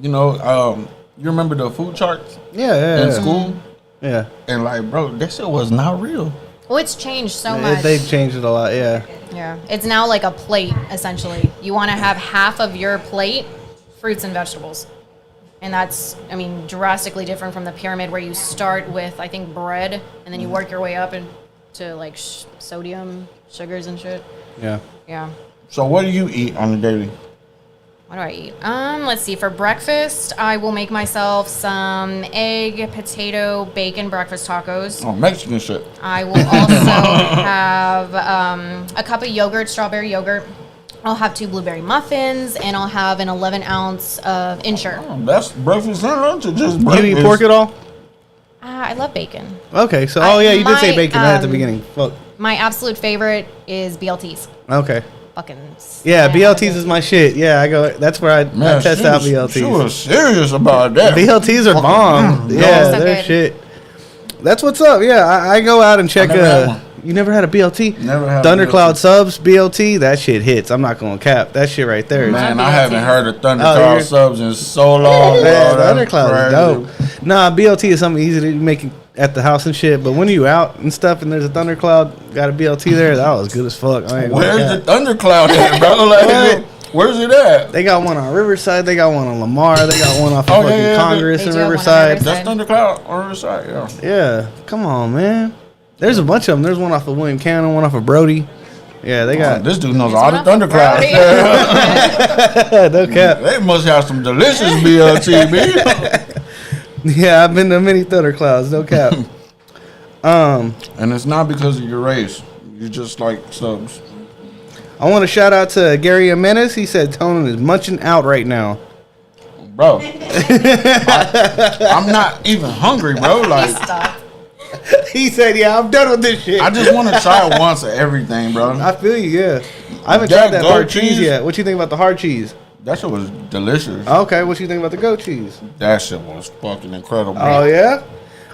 you know, you remember the food charts? Yeah. In school? Yeah. And like, bro, that shit was not real. Well, it's changed so much. They've changed it a lot, yeah. Yeah. It's now like a plate, essentially. You want to have half of your plate fruits and vegetables. And that's, I mean, drastically different from the pyramid where you start with, I think, bread, and then you work your way up into, like, sodium, sugars and shit. Yeah. Yeah. So what do you eat on the daily? What do I eat? Let's see. For breakfast, I will make myself some egg, potato, bacon breakfast tacos. Oh, Mexican shit. I will also have a cup of yogurt, strawberry yogurt. I'll have 2 blueberry muffins, and I'll have an 11-ounce of Ensure. Oh, that's breakfast and lunch or just You breakfast? eat pork at all? I love bacon. Okay, so, you did say bacon at the beginning. Fuck. My absolute favorite is BLTs. Okay. Fucking yeah, BLTs is my shit. Yeah, I go. That's where I test out BLTs. She was serious about that. BLTs are bomb. Yeah, so they're shit. That's what's up. Yeah, I go out and check. You never had a BLT? Never had Thundercloud Subs BLT. That shit hits. I'm not gonna cap. That shit right there. Man, I haven't heard of Thundercloud Subs in so long. Man, Thundercloud is dope. Nah, BLT is something easy to make at the house and shit. But when you out and stuff and there's a Thundercloud, got a BLT there, that was good as fuck. Where's the Thundercloud at, bro? Like, where's it at? They got one on Riverside. They got one on Lamar. They got one off of Congress in Riverside. That's Thundercloud on Riverside, yeah. Yeah, come on, man. There's a bunch of them. There's one off of William Cannon, one off of Brody. Yeah, they got. This dude knows all the Thunderclouds. No cap. They must have some delicious BLT, man. Yeah, I've been to many Thunderclouds. No cap. And it's not because of your race. You just like subs. I want to shout out to Gary Jimenez. He said Tonin is munching out right now. Bro, I'm not even hungry, bro. Like, Stop. He said, "Yeah, I'm done with this shit. I just want to try once of everything, bro." I feel you. Yeah, I haven't tried that hard cheese yet. What you think about the hard cheese? That shit was delicious. Okay, what you think about the goat cheese? That shit was fucking incredible. Oh yeah,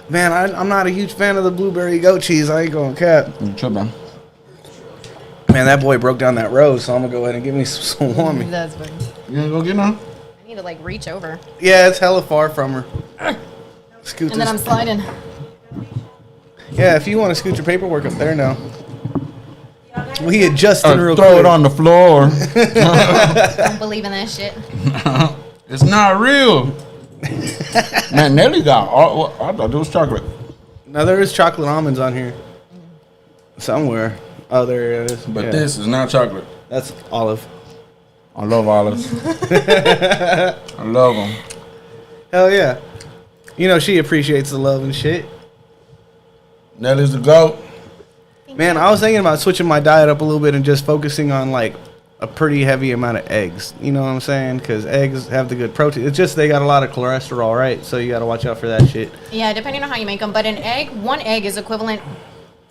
man, I'm not a huge fan of the blueberry goat cheese. I ain't going cap. You tripping? Man, that boy broke down that road, so I'm gonna go ahead and give me some warming. That's funny. You gonna go get none? I need to like reach over. Yeah, it's hella far from her. Scoot And then I'm sliding. Yeah, if you want to scoot your paperwork up there now. We adjusting real throw quick. it on the floor. Don't believe in that shit. It's not real. Man, Nelly got all. I thought it was chocolate. Now there is chocolate almonds on here. Somewhere. Oh, there it is. But this is not chocolate. That's olive. I love olives. I love them. Hell yeah. You know she appreciates the love and shit. Nelly's the GOAT. Man, I was thinking about switching my diet up a little bit and just focusing on like a pretty heavy amount of eggs. You know what I'm saying? Because eggs have the good protein. It's just they got a lot of cholesterol, right? So you got to watch out for that shit. Yeah, depending on how you make them. But one egg is equivalent,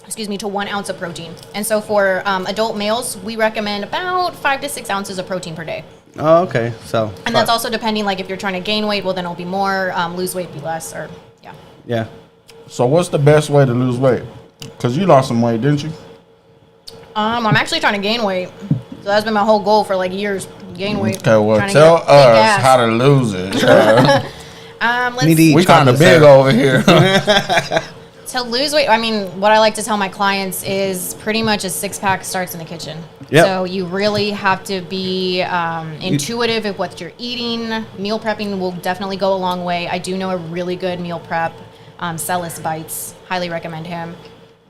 to 1 ounce of protein. And so for adult males, we recommend about 5 to 6 ounces of protein per day. Oh, okay. So. And that's also depending, like if you're trying to gain weight, well then it'll be more. Lose weight, be less. Or yeah. Yeah. So what's the best way to lose weight? Because you lost some weight, didn't you? I'm actually trying to gain weight. So that's been my whole goal for like years. Gain weight. Okay, well, Trying to tell get big us ass. how to lose it. Let's Need to eat We kind of chocolate big syrup. over here. To lose weight, I mean, what I like to tell my clients is pretty much a 6-pack starts in the kitchen. Yep. So you really have to be intuitive of what you're eating. Meal prepping will definitely go a long way. I do know a really good meal prep, Celis Bites. Highly recommend him.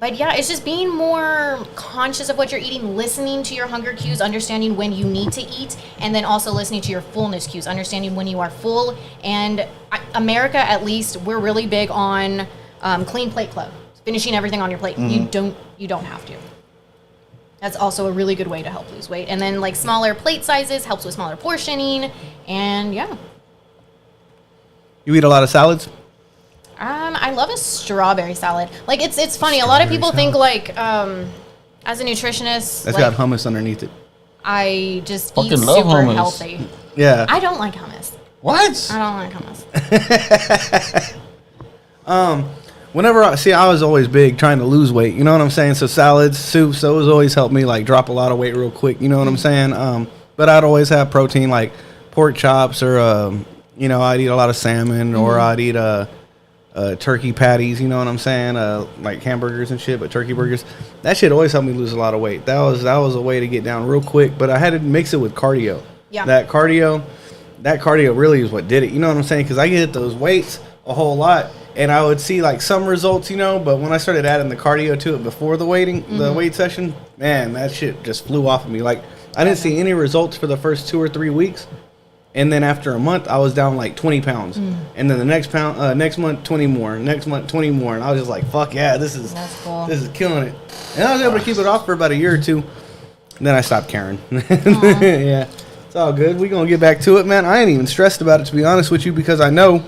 But yeah, it's just being more conscious of what you're eating, listening to your hunger cues, understanding when you need to eat, and then also listening to your fullness cues, understanding when you are full. And America, at least, we're really big on clean plate club, finishing everything on your plate. You don't have to. That's also a really good way to help lose weight. And then like smaller plate sizes helps with smaller portioning, and yeah. You eat a lot of salads? I love a strawberry salad. Like it's funny. A lot of people think like as a nutritionist, That's like, got hummus underneath it. I just Fucking eat love super hummus. healthy. Yeah. I don't like hummus. What? I don't like hummus. Whenever I was always big trying to lose weight, you know what I'm saying? So salads, soups, those always helped me like drop a lot of weight real quick, you know what I'm saying? But I'd always have protein like pork chops or I'd eat a lot of salmon or I'd eat turkey patties, you know what I'm saying? Like hamburgers and shit, but turkey burgers. That shit always helped me lose a lot of weight. That was a way to get down real quick, but I had to mix it with cardio. Yeah. That cardio really is what did it. You know what I'm saying? Because I get those weights a whole lot, and I would see like some results, but when I started adding the cardio to it before the weight session, man, that shit just flew off of me. Like I didn't see any results for the first 2 or 3 weeks. And then after a month, I was down like 20 pounds. And then the next month, 20 more. Next month, 20 more. And I was just like, fuck yeah, this is cool. This is killing it. And I was able to keep it off for about a year or two. And then I stopped caring. Yeah, it's all good. We're going to get back to it, man. I ain't even stressed about it, to be honest with you, because I know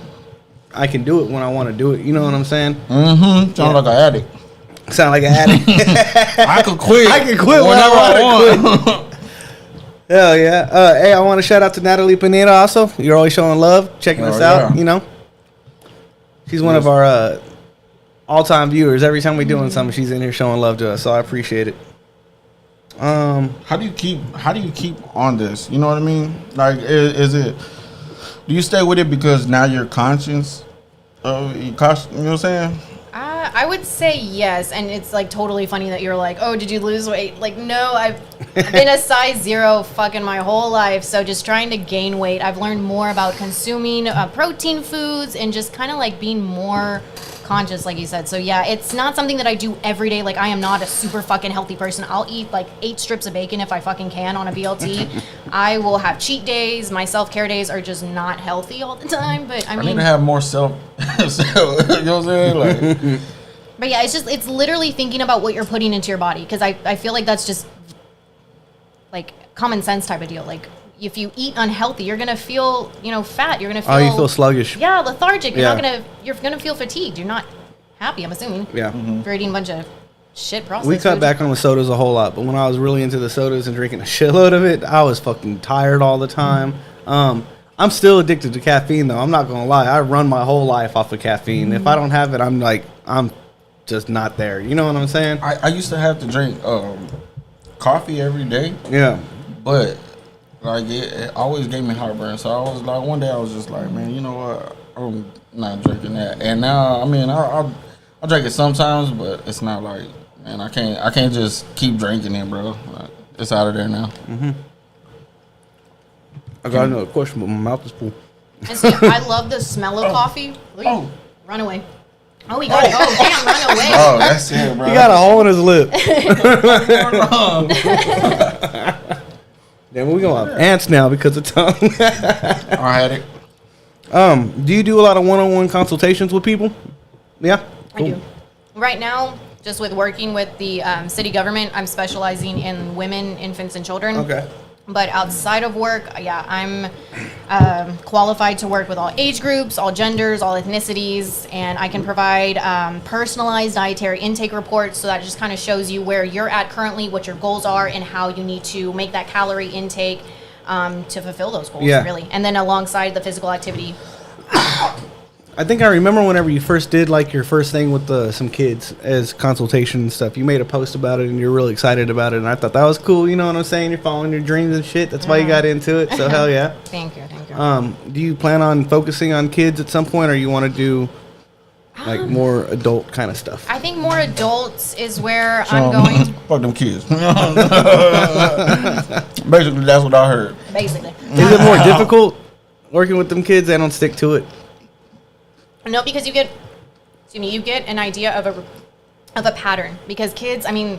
I can do it when I want to do it. You know what I'm saying? Mm-hmm. Sound like an addict. Sound like an addict. I could quit. I can quit whenever I want. Hell yeah. Hey, I want to shout out to Natalie Pineda also. You're always showing love, checking us out, She's one of our all-time viewers. Every time we're doing something, she's in here showing love to us, so I appreciate it. How do you keep on this? You know what I mean? Like, is it? Do you stay with it because now you're conscious of you know what I'm saying? I would say yes, and it's like totally funny that you're like, oh, did you lose weight? Like, no, I've been a size 0 fucking my whole life, so just trying to gain weight. I've learned more about consuming protein foods and just kind of like being more conscious, like you said. So yeah, it's not something that I do every day. Like I am not a super fucking healthy person. I'll eat like 8 strips of bacon if I fucking can on a BLT. I will have cheat days. My self-care days are just not healthy all the time, but I mean, need to have more self you know what I'm saying? Like, but yeah, it's literally thinking about what you're putting into your body, because I feel like that's just like common sense type of deal. Like if you eat unhealthy, you're gonna feel fat. You're gonna feel you feel sluggish. Yeah, lethargic. Yeah. You're gonna feel fatigued. You're not happy. I'm assuming. Yeah. If you're eating a bunch of shit processed We cut food. back on the sodas a whole lot, but when I was really into the sodas and drinking a shitload of it, I was fucking tired all the time. I'm still addicted to caffeine though. I'm not gonna lie. I run my whole life off of caffeine. If I don't have it, I'm just not there. You know what I'm saying? I used to have to drink coffee every day, Yeah. but like it always gave me heartburn. So I was like, one day I was just like, man, you know what? I'm not drinking that. And now, I mean, I'll drink it sometimes, but it's not like, man, I can't just keep drinking it, bro. Like, it's out of there now. I got another question, but my mouth is full. And see, I love the smell of coffee. Look, Oh. Run away. Oh, he got it. Oh, damn, run away. Oh, that's it, bro. He got a hole in his lip. Then we gonna have ants now because of tongue. I had it. Do you do a lot of one-on-one consultations with people? Yeah. I do. Right now, just with working with the city government, I'm specializing in women, infants, and children. Okay. But outside of work, yeah, I'm qualified to work with all age groups, all genders, all ethnicities, and I can provide personalized dietary intake reports, so that just kind of shows you where you're at currently, what your goals are, and how you need to make that calorie intake to fulfill those goals, really. And then alongside the physical activity. I think I remember whenever you first did like your first thing with some kids as consultation and stuff. You made a post about it and you're really excited about it, and I thought that was cool. You know what I'm saying? You're following your dreams and shit. That's why you got into it. So hell yeah. Thank you. Do you plan on focusing on kids at some point, or you want to do like more adult kind of stuff? I think more adults is where I'm going. Fuck them kids. Basically, that's what I heard. Basically. Is it more difficult working with them kids? They don't stick to it. No, because you get an idea of a pattern. Because kids, I mean,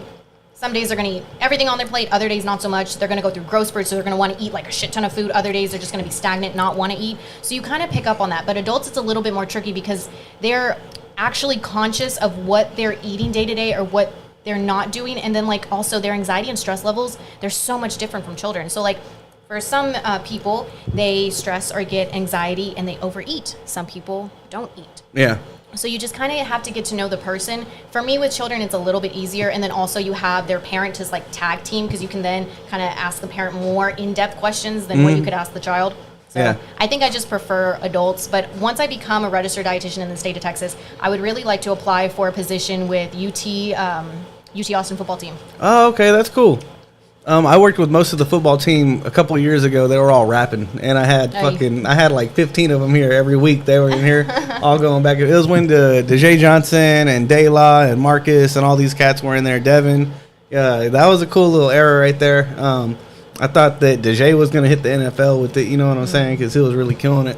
some days they're going to eat everything on their plate, other days not so much. They're going to go through growth spurts, so they're going to want to eat like a shit ton of food. Other days they're just going to be stagnant, not want to eat. So you kind of pick up on that. But adults, it's a little bit more tricky because they're actually conscious of what they're eating day to day or what they're not doing. And then like also their anxiety and stress levels, they're so much different from children. So like for some people, they stress or get anxiety and they overeat. Some people don't eat. Yeah. So you just kind of have to get to know the person. For me with children, it's a little bit easier. And then also you have their parent to like tag team, because you can then kind of ask the parent more in-depth questions than what you could ask the child. So I think I just prefer adults. But once I become a registered dietitian in the state of Texas, I would really like to apply for a position with UT Austin football team. Oh, okay. That's cool. I worked with most of the football team a couple of years ago. They were all rapping, and I had like 15 of them here every week. They were in here, all going back. It was when DeJay Johnson and De La and Marcus and all these cats were in there. Devin, yeah, that was a cool little era right there. I thought that DeJay was gonna hit the NFL with it. You know what I'm saying? Because he was really killing it.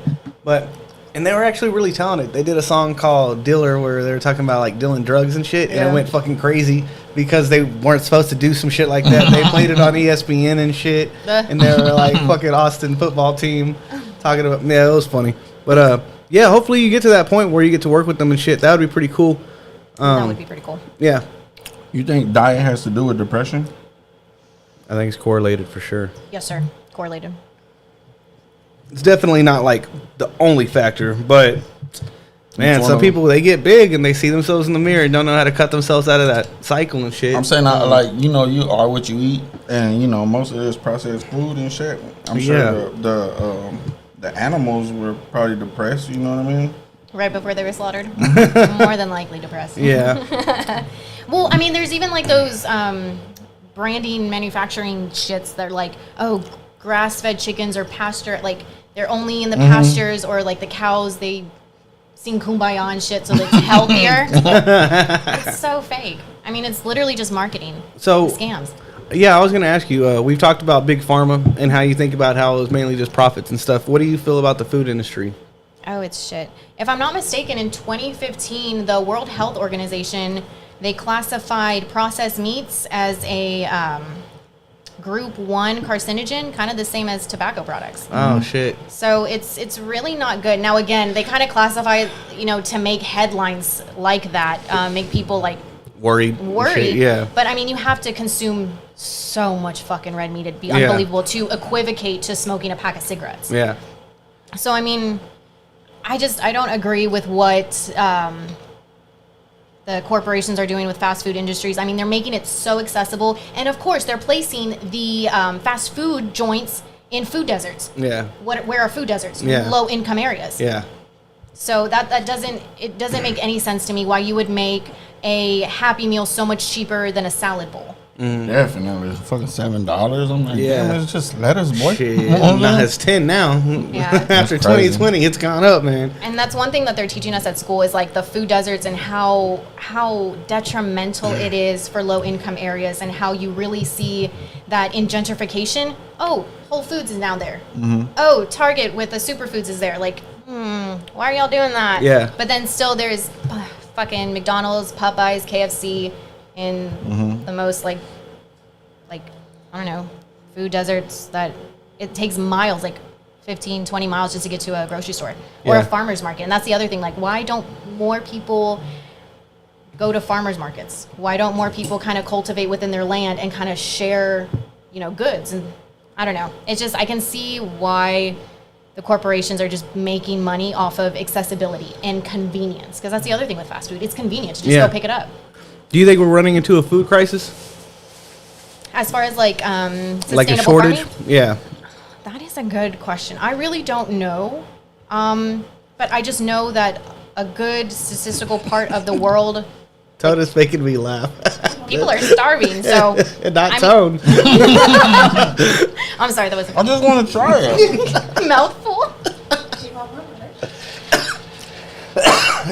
And they were actually really talented. They did a song called Diller where they were talking about like dealing drugs and shit, and it went fucking crazy because they weren't supposed to do some shit like that. They played it on ESPN and shit, and they were like fucking Austin football team talking about. Yeah, it was funny. But yeah, hopefully you get to that point where you get to work with them and shit. That would be pretty cool. That would be pretty cool. Yeah. You think diet has to do with depression? I think it's correlated for sure. Yes, sir. Correlated. It's definitely not like the only factor, but man, some people, they get big and they see themselves in the mirror and don't know how to cut themselves out of that cycle and shit. I'm saying, like, you know, you are what you eat, and you know, most of this processed food and shit. I'm sure the animals were probably depressed. You know what I mean? Right before they were slaughtered. More than likely depressed. Yeah. Well, I mean, there's even like those branding manufacturing shits that are like, oh, grass-fed chickens or pasture, like they're only in the pastures, or like the cows, they sing Kumbaya and shit so that it's healthier. It's so fake. I mean, it's literally just marketing. So scams. Yeah, I was going to ask you, we've talked about big pharma and how you think about how it was mainly just profits and stuff. What do you feel about the food industry? Oh, it's shit. If I'm not mistaken, in 2015, the World Health Organization, they classified processed meats as a group 1 carcinogen, kind of the same as tobacco products. Oh, shit. So it's really not good. Now, again, they kind of classify, you know, to make headlines like that, make people like worried. Shit, yeah. But I mean, you have to consume so much fucking red meat. It'd be unbelievable to equivocate to smoking a pack of cigarettes. Yeah. So, I mean, I don't agree with what the corporations are doing with fast food industries. I mean, they're making it so accessible. And of course, they're placing the fast food joints in food deserts. Yeah. Where are food deserts? Yeah. Low income areas. Yeah. So that doesn't make any sense to me why you would make a Happy Meal so much cheaper than a salad bowl. Definitely. It's fucking $7. I'm like, damn, it's just lettuce, boy. Shit. Nah, it's 10 now. Yeah. After 2020, it's gone up, man. And that's one thing that they're teaching us at school is like the food deserts and how detrimental it is for low income areas, and how you really see that in gentrification. Oh, Whole Foods is now there. Oh, Target with the superfoods is there. Like, why are y'all doing that? Yeah. But then still there's fucking McDonald's, Popeyes, KFC in the most like I don't know, food deserts that it takes miles, like 15, 20 miles just to get to a grocery store or a farmer's market. And that's the other thing. Like, why don't more people go to farmers markets? Why don't more people kind of cultivate within their land and kind of share, you know, goods? And I don't know. It's just I can see why the corporations are just making money off of accessibility and convenience. Because that's the other thing with fast food. It's convenient to just go pick it up. Do you think we're running into a food crisis? As far as sustainable Like a shortage? farming? Yeah. That is a good question. I really don't know. But I just know that a good statistical part of the world, Toad is making me laugh. people are starving. So And not I Tone. I'm sorry, that was I just want to try it. a mouthful.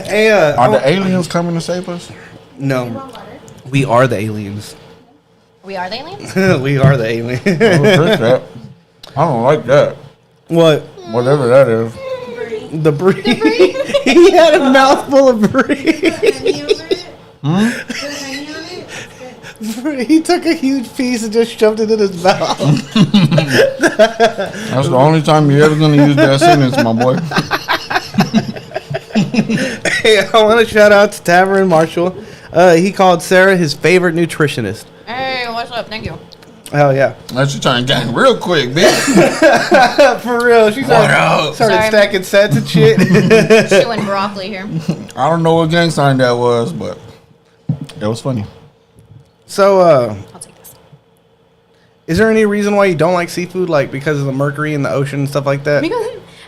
Hey, Are the aliens coming to save us? no. We are the aliens. We are the aliens? We are the aliens. I don't think that. I don't like that. What? Whatever that is. The brie. He had a mouthful of brie. He took a huge piece and just shoved it in his mouth. That's the only time you're ever going to use that sentence, my boy. Hey, I want to shout out to Tavern Marshall. He called Sarah his favorite nutritionist. Hey, what's up? Thank you. Hell yeah. That's you trying to gang real quick, bitch. For real. She started Sorry. stacking sets and shit. Chewing broccoli here. I don't know what gang sign that was, but it was funny. So, I'll take this. is there any reason why you don't like seafood? Like because of the mercury in the ocean and stuff like that?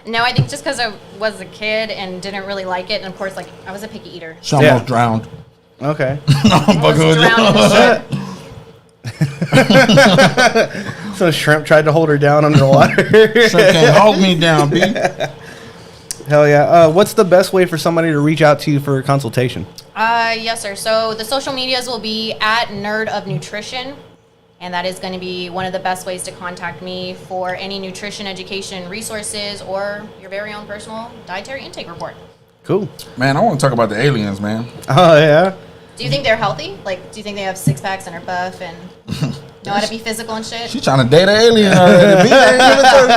No, I think just because I was a kid and didn't really like it, and of course, I was a picky eater. She almost drowned. Okay. I'm I was fucking with drowned in the shit. So shrimp tried to hold her down underwater. Shrimp can't hold me down, B. Hell yeah. What's the best way for somebody to reach out to you for a consultation? Yes, sir. So the social medias will be at Nerd of Nutrition, and that is going to be one of the best ways to contact me for any nutrition education resources or your very own personal dietary intake report. Cool. Man, I want to talk about the aliens, man. Oh yeah. Do you think they're healthy? Like, do you think they have six packs and are buff and know how to be physical and shit? She trying to date an alien already. B, ain't giving it to her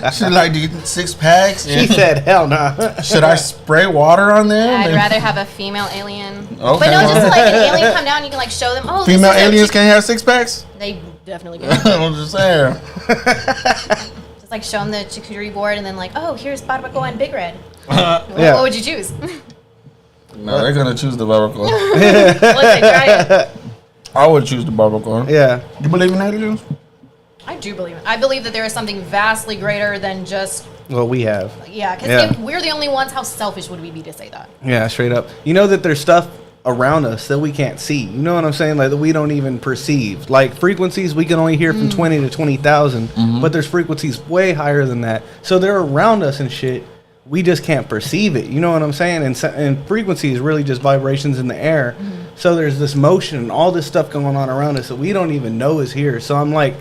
down. She like to get 6 packs. She said, "Hell no." Should I spray water on them? I'd rather have a female alien. Okay. But no, just like an alien come down, you can like show them. Oh, Female this is aliens can't have 6 packs? They definitely can. I'm just saying. Just like show them the charcuterie board and then like, oh, here's barbacoa and Big Red. Yeah. What would you choose? No, they're going to choose the barbacoa. Let's say try it. I would choose the barbacoa. Yeah. You believe in aliens? I do believe it. I believe that there is something vastly greater than just, Well, we have. yeah, because Yeah. if we're the only ones, how selfish would we be to say that? Yeah, straight up. You know that there's stuff around us that we can't see. You know what I'm saying? Like that we don't even perceive. Like frequencies we can only hear from 20 to 20,000, but there's frequencies way higher than that. So they're around us and shit. We just can't perceive it. You know what I'm saying? And frequency is really just vibrations in the air. So there's this motion and all this stuff going on around us that we don't even know is here. So I'm like,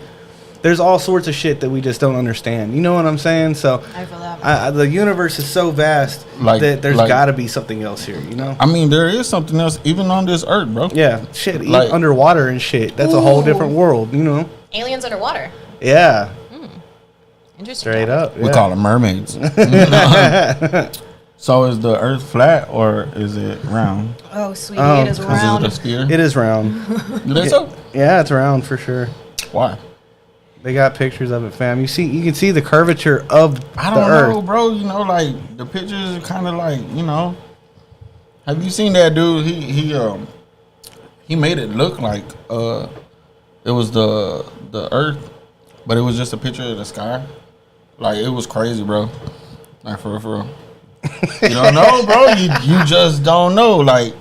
there's all sorts of shit that we just don't understand. You know what I'm saying? So I feel that. the universe is so vast that there's got to be something else here. You know? I mean, there is something else even on this earth, bro. Yeah, shit, even Like- underwater and shit. That's a whole different world, you know? Aliens underwater. Yeah, Interesting. straight up. We yeah. call them mermaids. So is the earth flat or is it round? Oh, sweetie, Oh, it is Is round. it a sphere? It is round. You think so? Yeah, it's round for sure. Why? They got pictures of it, fam. You can see the curvature of I the don't earth. know, bro. You know, like the pictures are kind of like, you know. Have you seen that dude? He made it look like it was the earth, but it was just a picture of the sky. Like it was crazy, bro. Like for real. You don't know, bro. You just don't know. Like,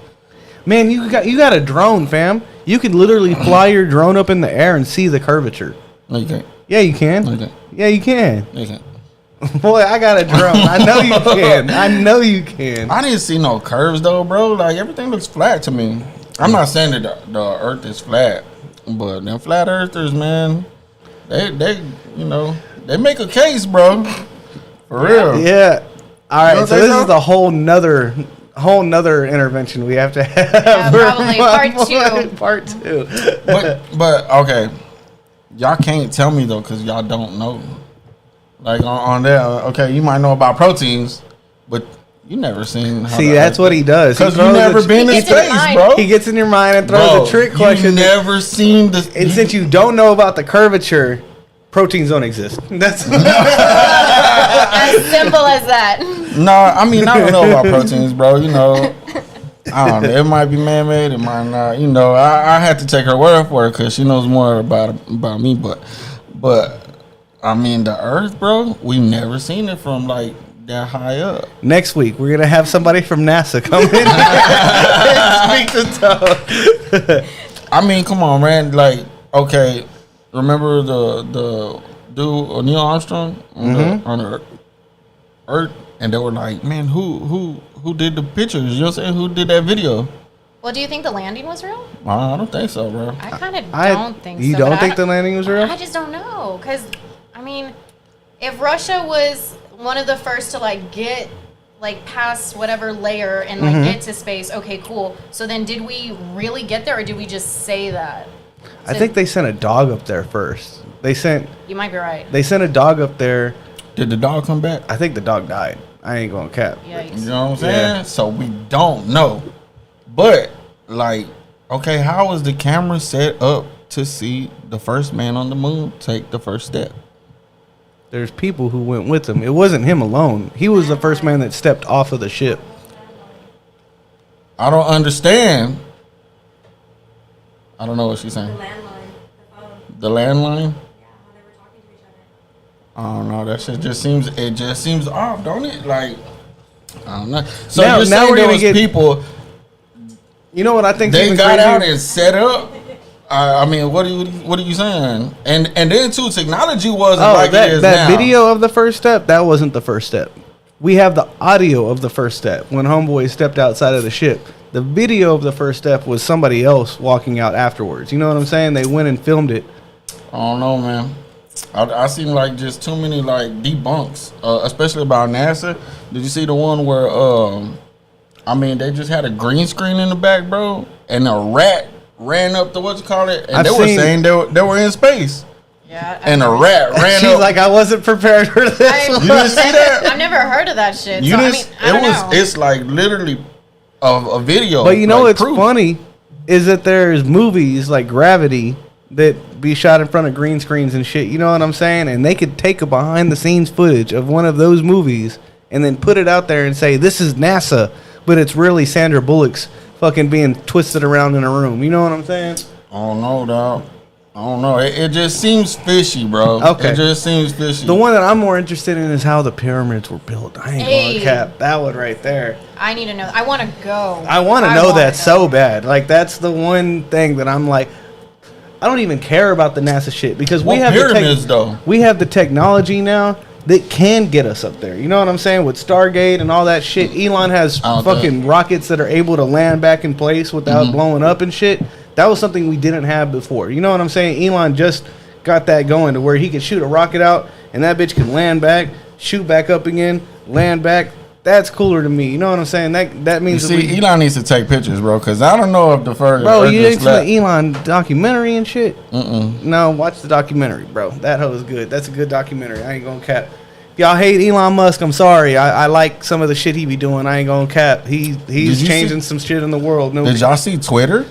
Man, you got a drone, fam. You can literally fly your drone up in the air and see the curvature. no, you can't. Yeah, you can. No, you can't. Yeah, you can. No, you can't. Boy, I got a drone. I know you can. I know you can. I didn't see no curves though, bro. Like everything looks flat to me. I'm not saying that the earth is flat, but them flat earthers, man, they you know, they make a case, bro. For real. Yeah. All You right. don't So think this so? is the whole nother intervention we have to have. Yeah, probably part 2. Part 2. But okay, y'all can't tell me though, cause y'all don't know. Like on there, okay, you might know about proteins, but you never seen. How See, the that's earth- what he does. He Cause you throws never a- been in He gets in your space, mind. bro. He gets in your mind and throws Bro, a trick question. You never seen this. And since you don't know about the curvature, Proteins don't exist. That's As simple as that. No, I mean, I don't know about proteins, bro. You know, I don't know. It might be man-made. It might not. You know, I had to take her word for it because she knows more about me. But I mean, the Earth, bro. We never seen it from like that high up. next week. We're gonna have somebody from NASA come in and speak to Toe. I mean, come on, man. Like, okay, remember the dude Neil Armstrong on the Earth, and they were like, man, who did the pictures? You know what I'm saying? Who did that video? Well, do you think the landing was real? I don't think so, bro. I kind of don't think so. You don't think the landing was real? I just don't know. Because, I mean, if Russia was one of the first to, like, get, like, past whatever layer and, like, get to space, okay, cool. So then did we really get there, or did we just say that? I think they sent a dog up there first. You might be right. They sent a dog up there. Did the dog come back? I think the dog died. I ain't gonna cap. Yikes. You know what I'm saying? Yeah. So we don't know. But, like, okay, how was the camera set up to see the first man on the moon take the first step? There's people who went with him. It wasn't him alone. He was the first man that stepped off of the ship. I don't understand. I don't know what she's saying. The landline, the phone. The landline? Yeah, how they were talking to each other. I don't know. That shit just seems off, don't it? Like, I don't know. So Now you're saying we're there gonna was get- people, You know what I think? they got out and set up? I mean, what are you saying? And then too, technology wasn't like it is that now. video of the first step, that wasn't the first step. We have the audio of the first step when homeboy stepped outside of the ship. The video of the first step was somebody else walking out afterwards. You know what I'm saying? They went and filmed it. I don't know, man. I seen like just too many like debunks, especially about NASA. Did you see the one where I mean, they just had a green screen in the back, bro, and a rat ran up to and I've they were seen- saying they were in space, Yeah. and a rat ran She's up. like, I wasn't prepared for this. You didn't see that? I've never heard of that shit. You So, I didn't. mean, I don't know. It's like literally a video. But you know like, what's proof. funny is that there's movies like Gravity that be shot in front of green screens and shit. You know what I'm saying? And they could take a behind the scenes footage of one of those movies and then put it out there and say, this is NASA, but it's really Sandra Bullock's fucking being twisted around in a room. You know what I'm saying? I don't know, dog. I don't know. It just seems fishy, bro. Okay. It just seems fishy. The one that I'm more interested in is how the pyramids were built. I ain't Hey. gonna cap that one right there. I need to know. I want to go. I want to know wanna that so bad. Like, that's the one thing that I'm like, I don't even care about the NASA shit because we What have pyramids, though? We have the technology now that can get us up there. You know what I'm saying? With Stargate and all that shit, Elon has Out fucking rockets that are able to land back in place without blowing up and shit. That was something we didn't have before. You know what I'm saying? Elon just got that going to where he can shoot a rocket out and that bitch can land back, shoot back up again, land back. That's cooler to me. You know what I'm saying? That You means see, that Elon needs to take pictures, bro, because I don't know if the first. bro, Earth you is into flat. the Elon documentary and shit? No, watch the documentary, bro. That hoe is good. That's a good documentary. I ain't gonna cap. If y'all hate Elon Musk, I'm sorry. I like some of the shit he be doing. I ain't gonna cap. He's you changing see- some shit in the world. No, Did y'all see Twitter?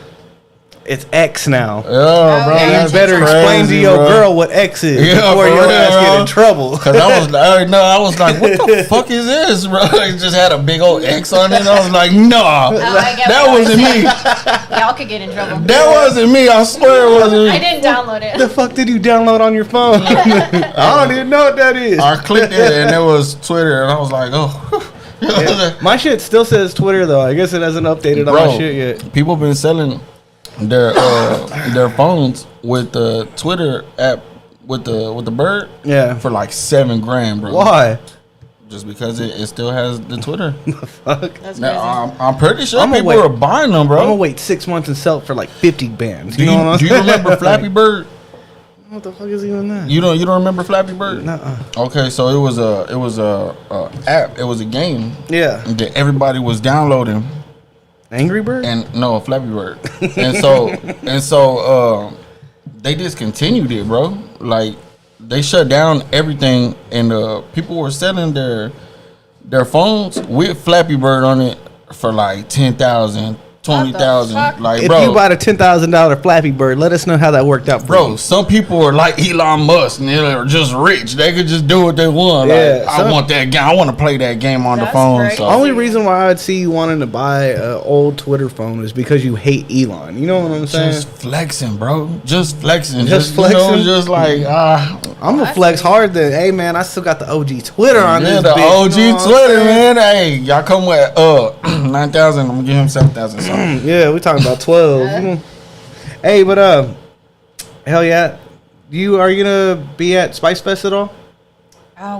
it's X now. Oh, bro, yeah, You that's better explain to crazy, your bro. girl what X is Yeah, before for your ass real. get in trouble. Cause I was like, what the fuck is this, bro? It just had a big old X on it. I was like, nah, Oh, I get that what wasn't you're me. saying. Y'all could get in trouble. That wasn't me. I swear it wasn't me. I didn't download it. The fuck did you download on your phone? I don't even know what that is. I clicked it and it was Twitter, and I was like, oh. My shit still says Twitter though. I guess it hasn't updated on my shit yet. People been selling their phones with the Twitter app with the bird Yeah. for like $7,000, bro. Why? Just because it still has the Twitter. Fuck. That's crazy. Now, I'm pretty sure I'ma people wait. are buying them, bro. I'm gonna wait 6 months and sell it for like 50 bands. Do You know what I'm do you saying? remember Flappy Bird? What the fuck is even that? You don't remember Flappy Bird? Nuh-uh. Okay, so it was a app. It was a game Yeah. that everybody was downloading. Angry Bird? And no, Flappy Bird. And so they discontinued it, bro. Like they shut down everything, and people were selling their phones with Flappy Bird on it for like $10,000, 20,000. fuck? Like, If bro, you bought a $10,000 Flappy Bird, let us know how that worked out for bro, you. some people are like Elon Musk and they're just rich. They could just do what they want. Yeah, Like, I want that game. I want to play that game on the That's phone. crazy. So. Only reason why I would see you wanting to buy an old Twitter phone is because you hate Elon. You know what I'm saying? Just flexing, bro. Just flexing. Just You know, flexing? just like, I'm gonna That's flex sweet. hard. Then, hey man, I still got the OG Twitter on yeah, this. the bitch, OG you know what I'm Twitter, saying? man. Hey, y'all come with 9,000. I'm gonna give him 7,000 something. Yeah, we talking about 12. Hey, but hell yeah, are you gonna be at Spice Fest at all?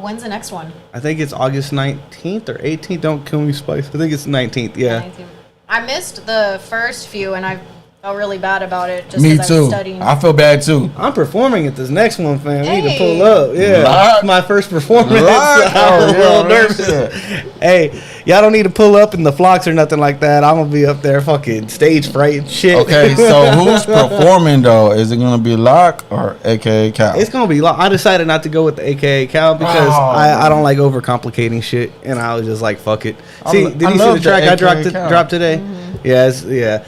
When's the next one? I think it's August 19th or 18th. Don't kill me, Spice. I think it's 19th. Yeah. 19. I missed the first few, and I felt really bad about it. Just Me 'cause I was too. studying. I feel bad too. I'm performing at this next one, fam. We need to Hey. pull up. Yeah. Lock. My first performance. Lock. I was a Oh, little yeah, nervous. shit. Hey, y'all don't need to pull up in the flocks or nothing like that. I'm going to be up there fucking stage fright and shit. Okay, so who's performing though? Is it gonna be Locke or AKA Cal? It's gonna be. I decided not to go with the AKA Cal because Oh, I don't like overcomplicating shit, and I was just like, fuck it. See, I did you see love the the track I AKA Cal. dropped today? Yes, yeah.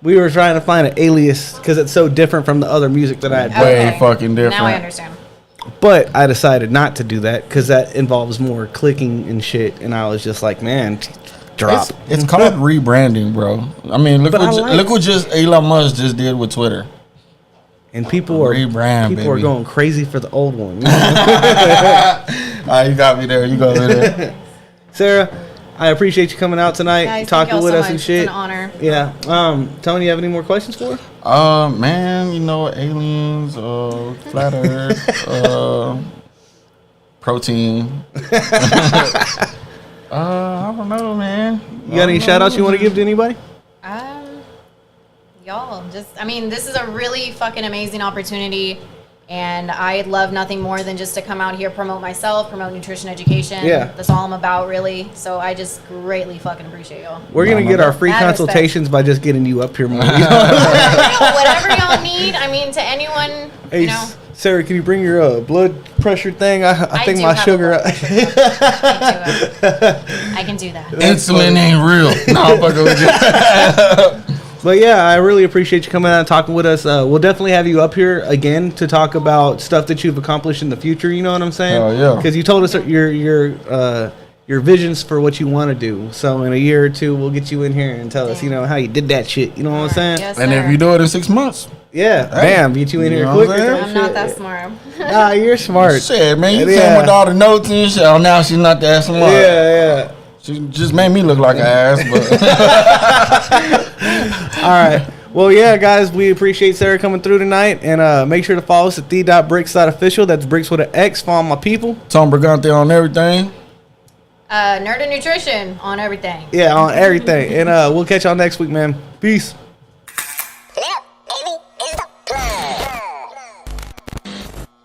We were trying to find an alias because it's so different from the other music that I had. Way Okay. fucking different. Now I understand. But I decided not to do that because that involves more clicking and shit, and I was just like, man, drop. It's called rebranding, bro. I mean, look But I like- look what just Elon Musk just did with Twitter. And people are Rebrand, people are baby. going crazy for the old one. You got me there. You got me there. Sarah, I appreciate you coming out tonight, Guys, thank talking y'all with so us much. and shit. It's an honor. Yeah. Tony, you have any more questions for her? Man, you know, aliens, flat Earth, protein. I don't know, man. You got any shout outs you want to give to anybody? Y'all, this is a really fucking amazing opportunity, and I'd love nothing more than just to come out here, promote myself, promote nutrition education. Yeah. That's all I'm about, really. So I just greatly fucking appreciate y'all. We're going to get our free Mad respect. consultations by just getting you up here more. Whatever y'all need, to anyone, Hey, you know. Sarah, can you bring your blood pressure thing? I think do my have a sugar. blood pressure. I can do that. Insulin ain't real. No, I'm fucking with you. But yeah, I really appreciate you coming out and talking with us. We'll definitely have you up here again to talk about stuff that you've accomplished in the future. You know what I'm saying? Oh, yeah. Because you told us your visions for what you want to do. So in a year or two, we'll get you in here and tell us, how you did that shit. You know what I'm saying? Yes, And if sir. you do it in 6 months, Yeah. Hey, Bam. Get you in you here know what quick. I'm saying? I'm not that smart. Nah, you're smart. shit, man, you Yeah. came with all the notes and shit. Oh, now she's not that smart. Yeah. She just made me look like an ass, but All right. Well, yeah, guys, we appreciate Sarah coming through tonight. And make sure to follow us at the.brix.official. That's Brix with an X for all my people. Tom Brigante on everything. Nerdy Nutrition on everything. Yeah, on everything. And we'll catch y'all next week, man. Peace.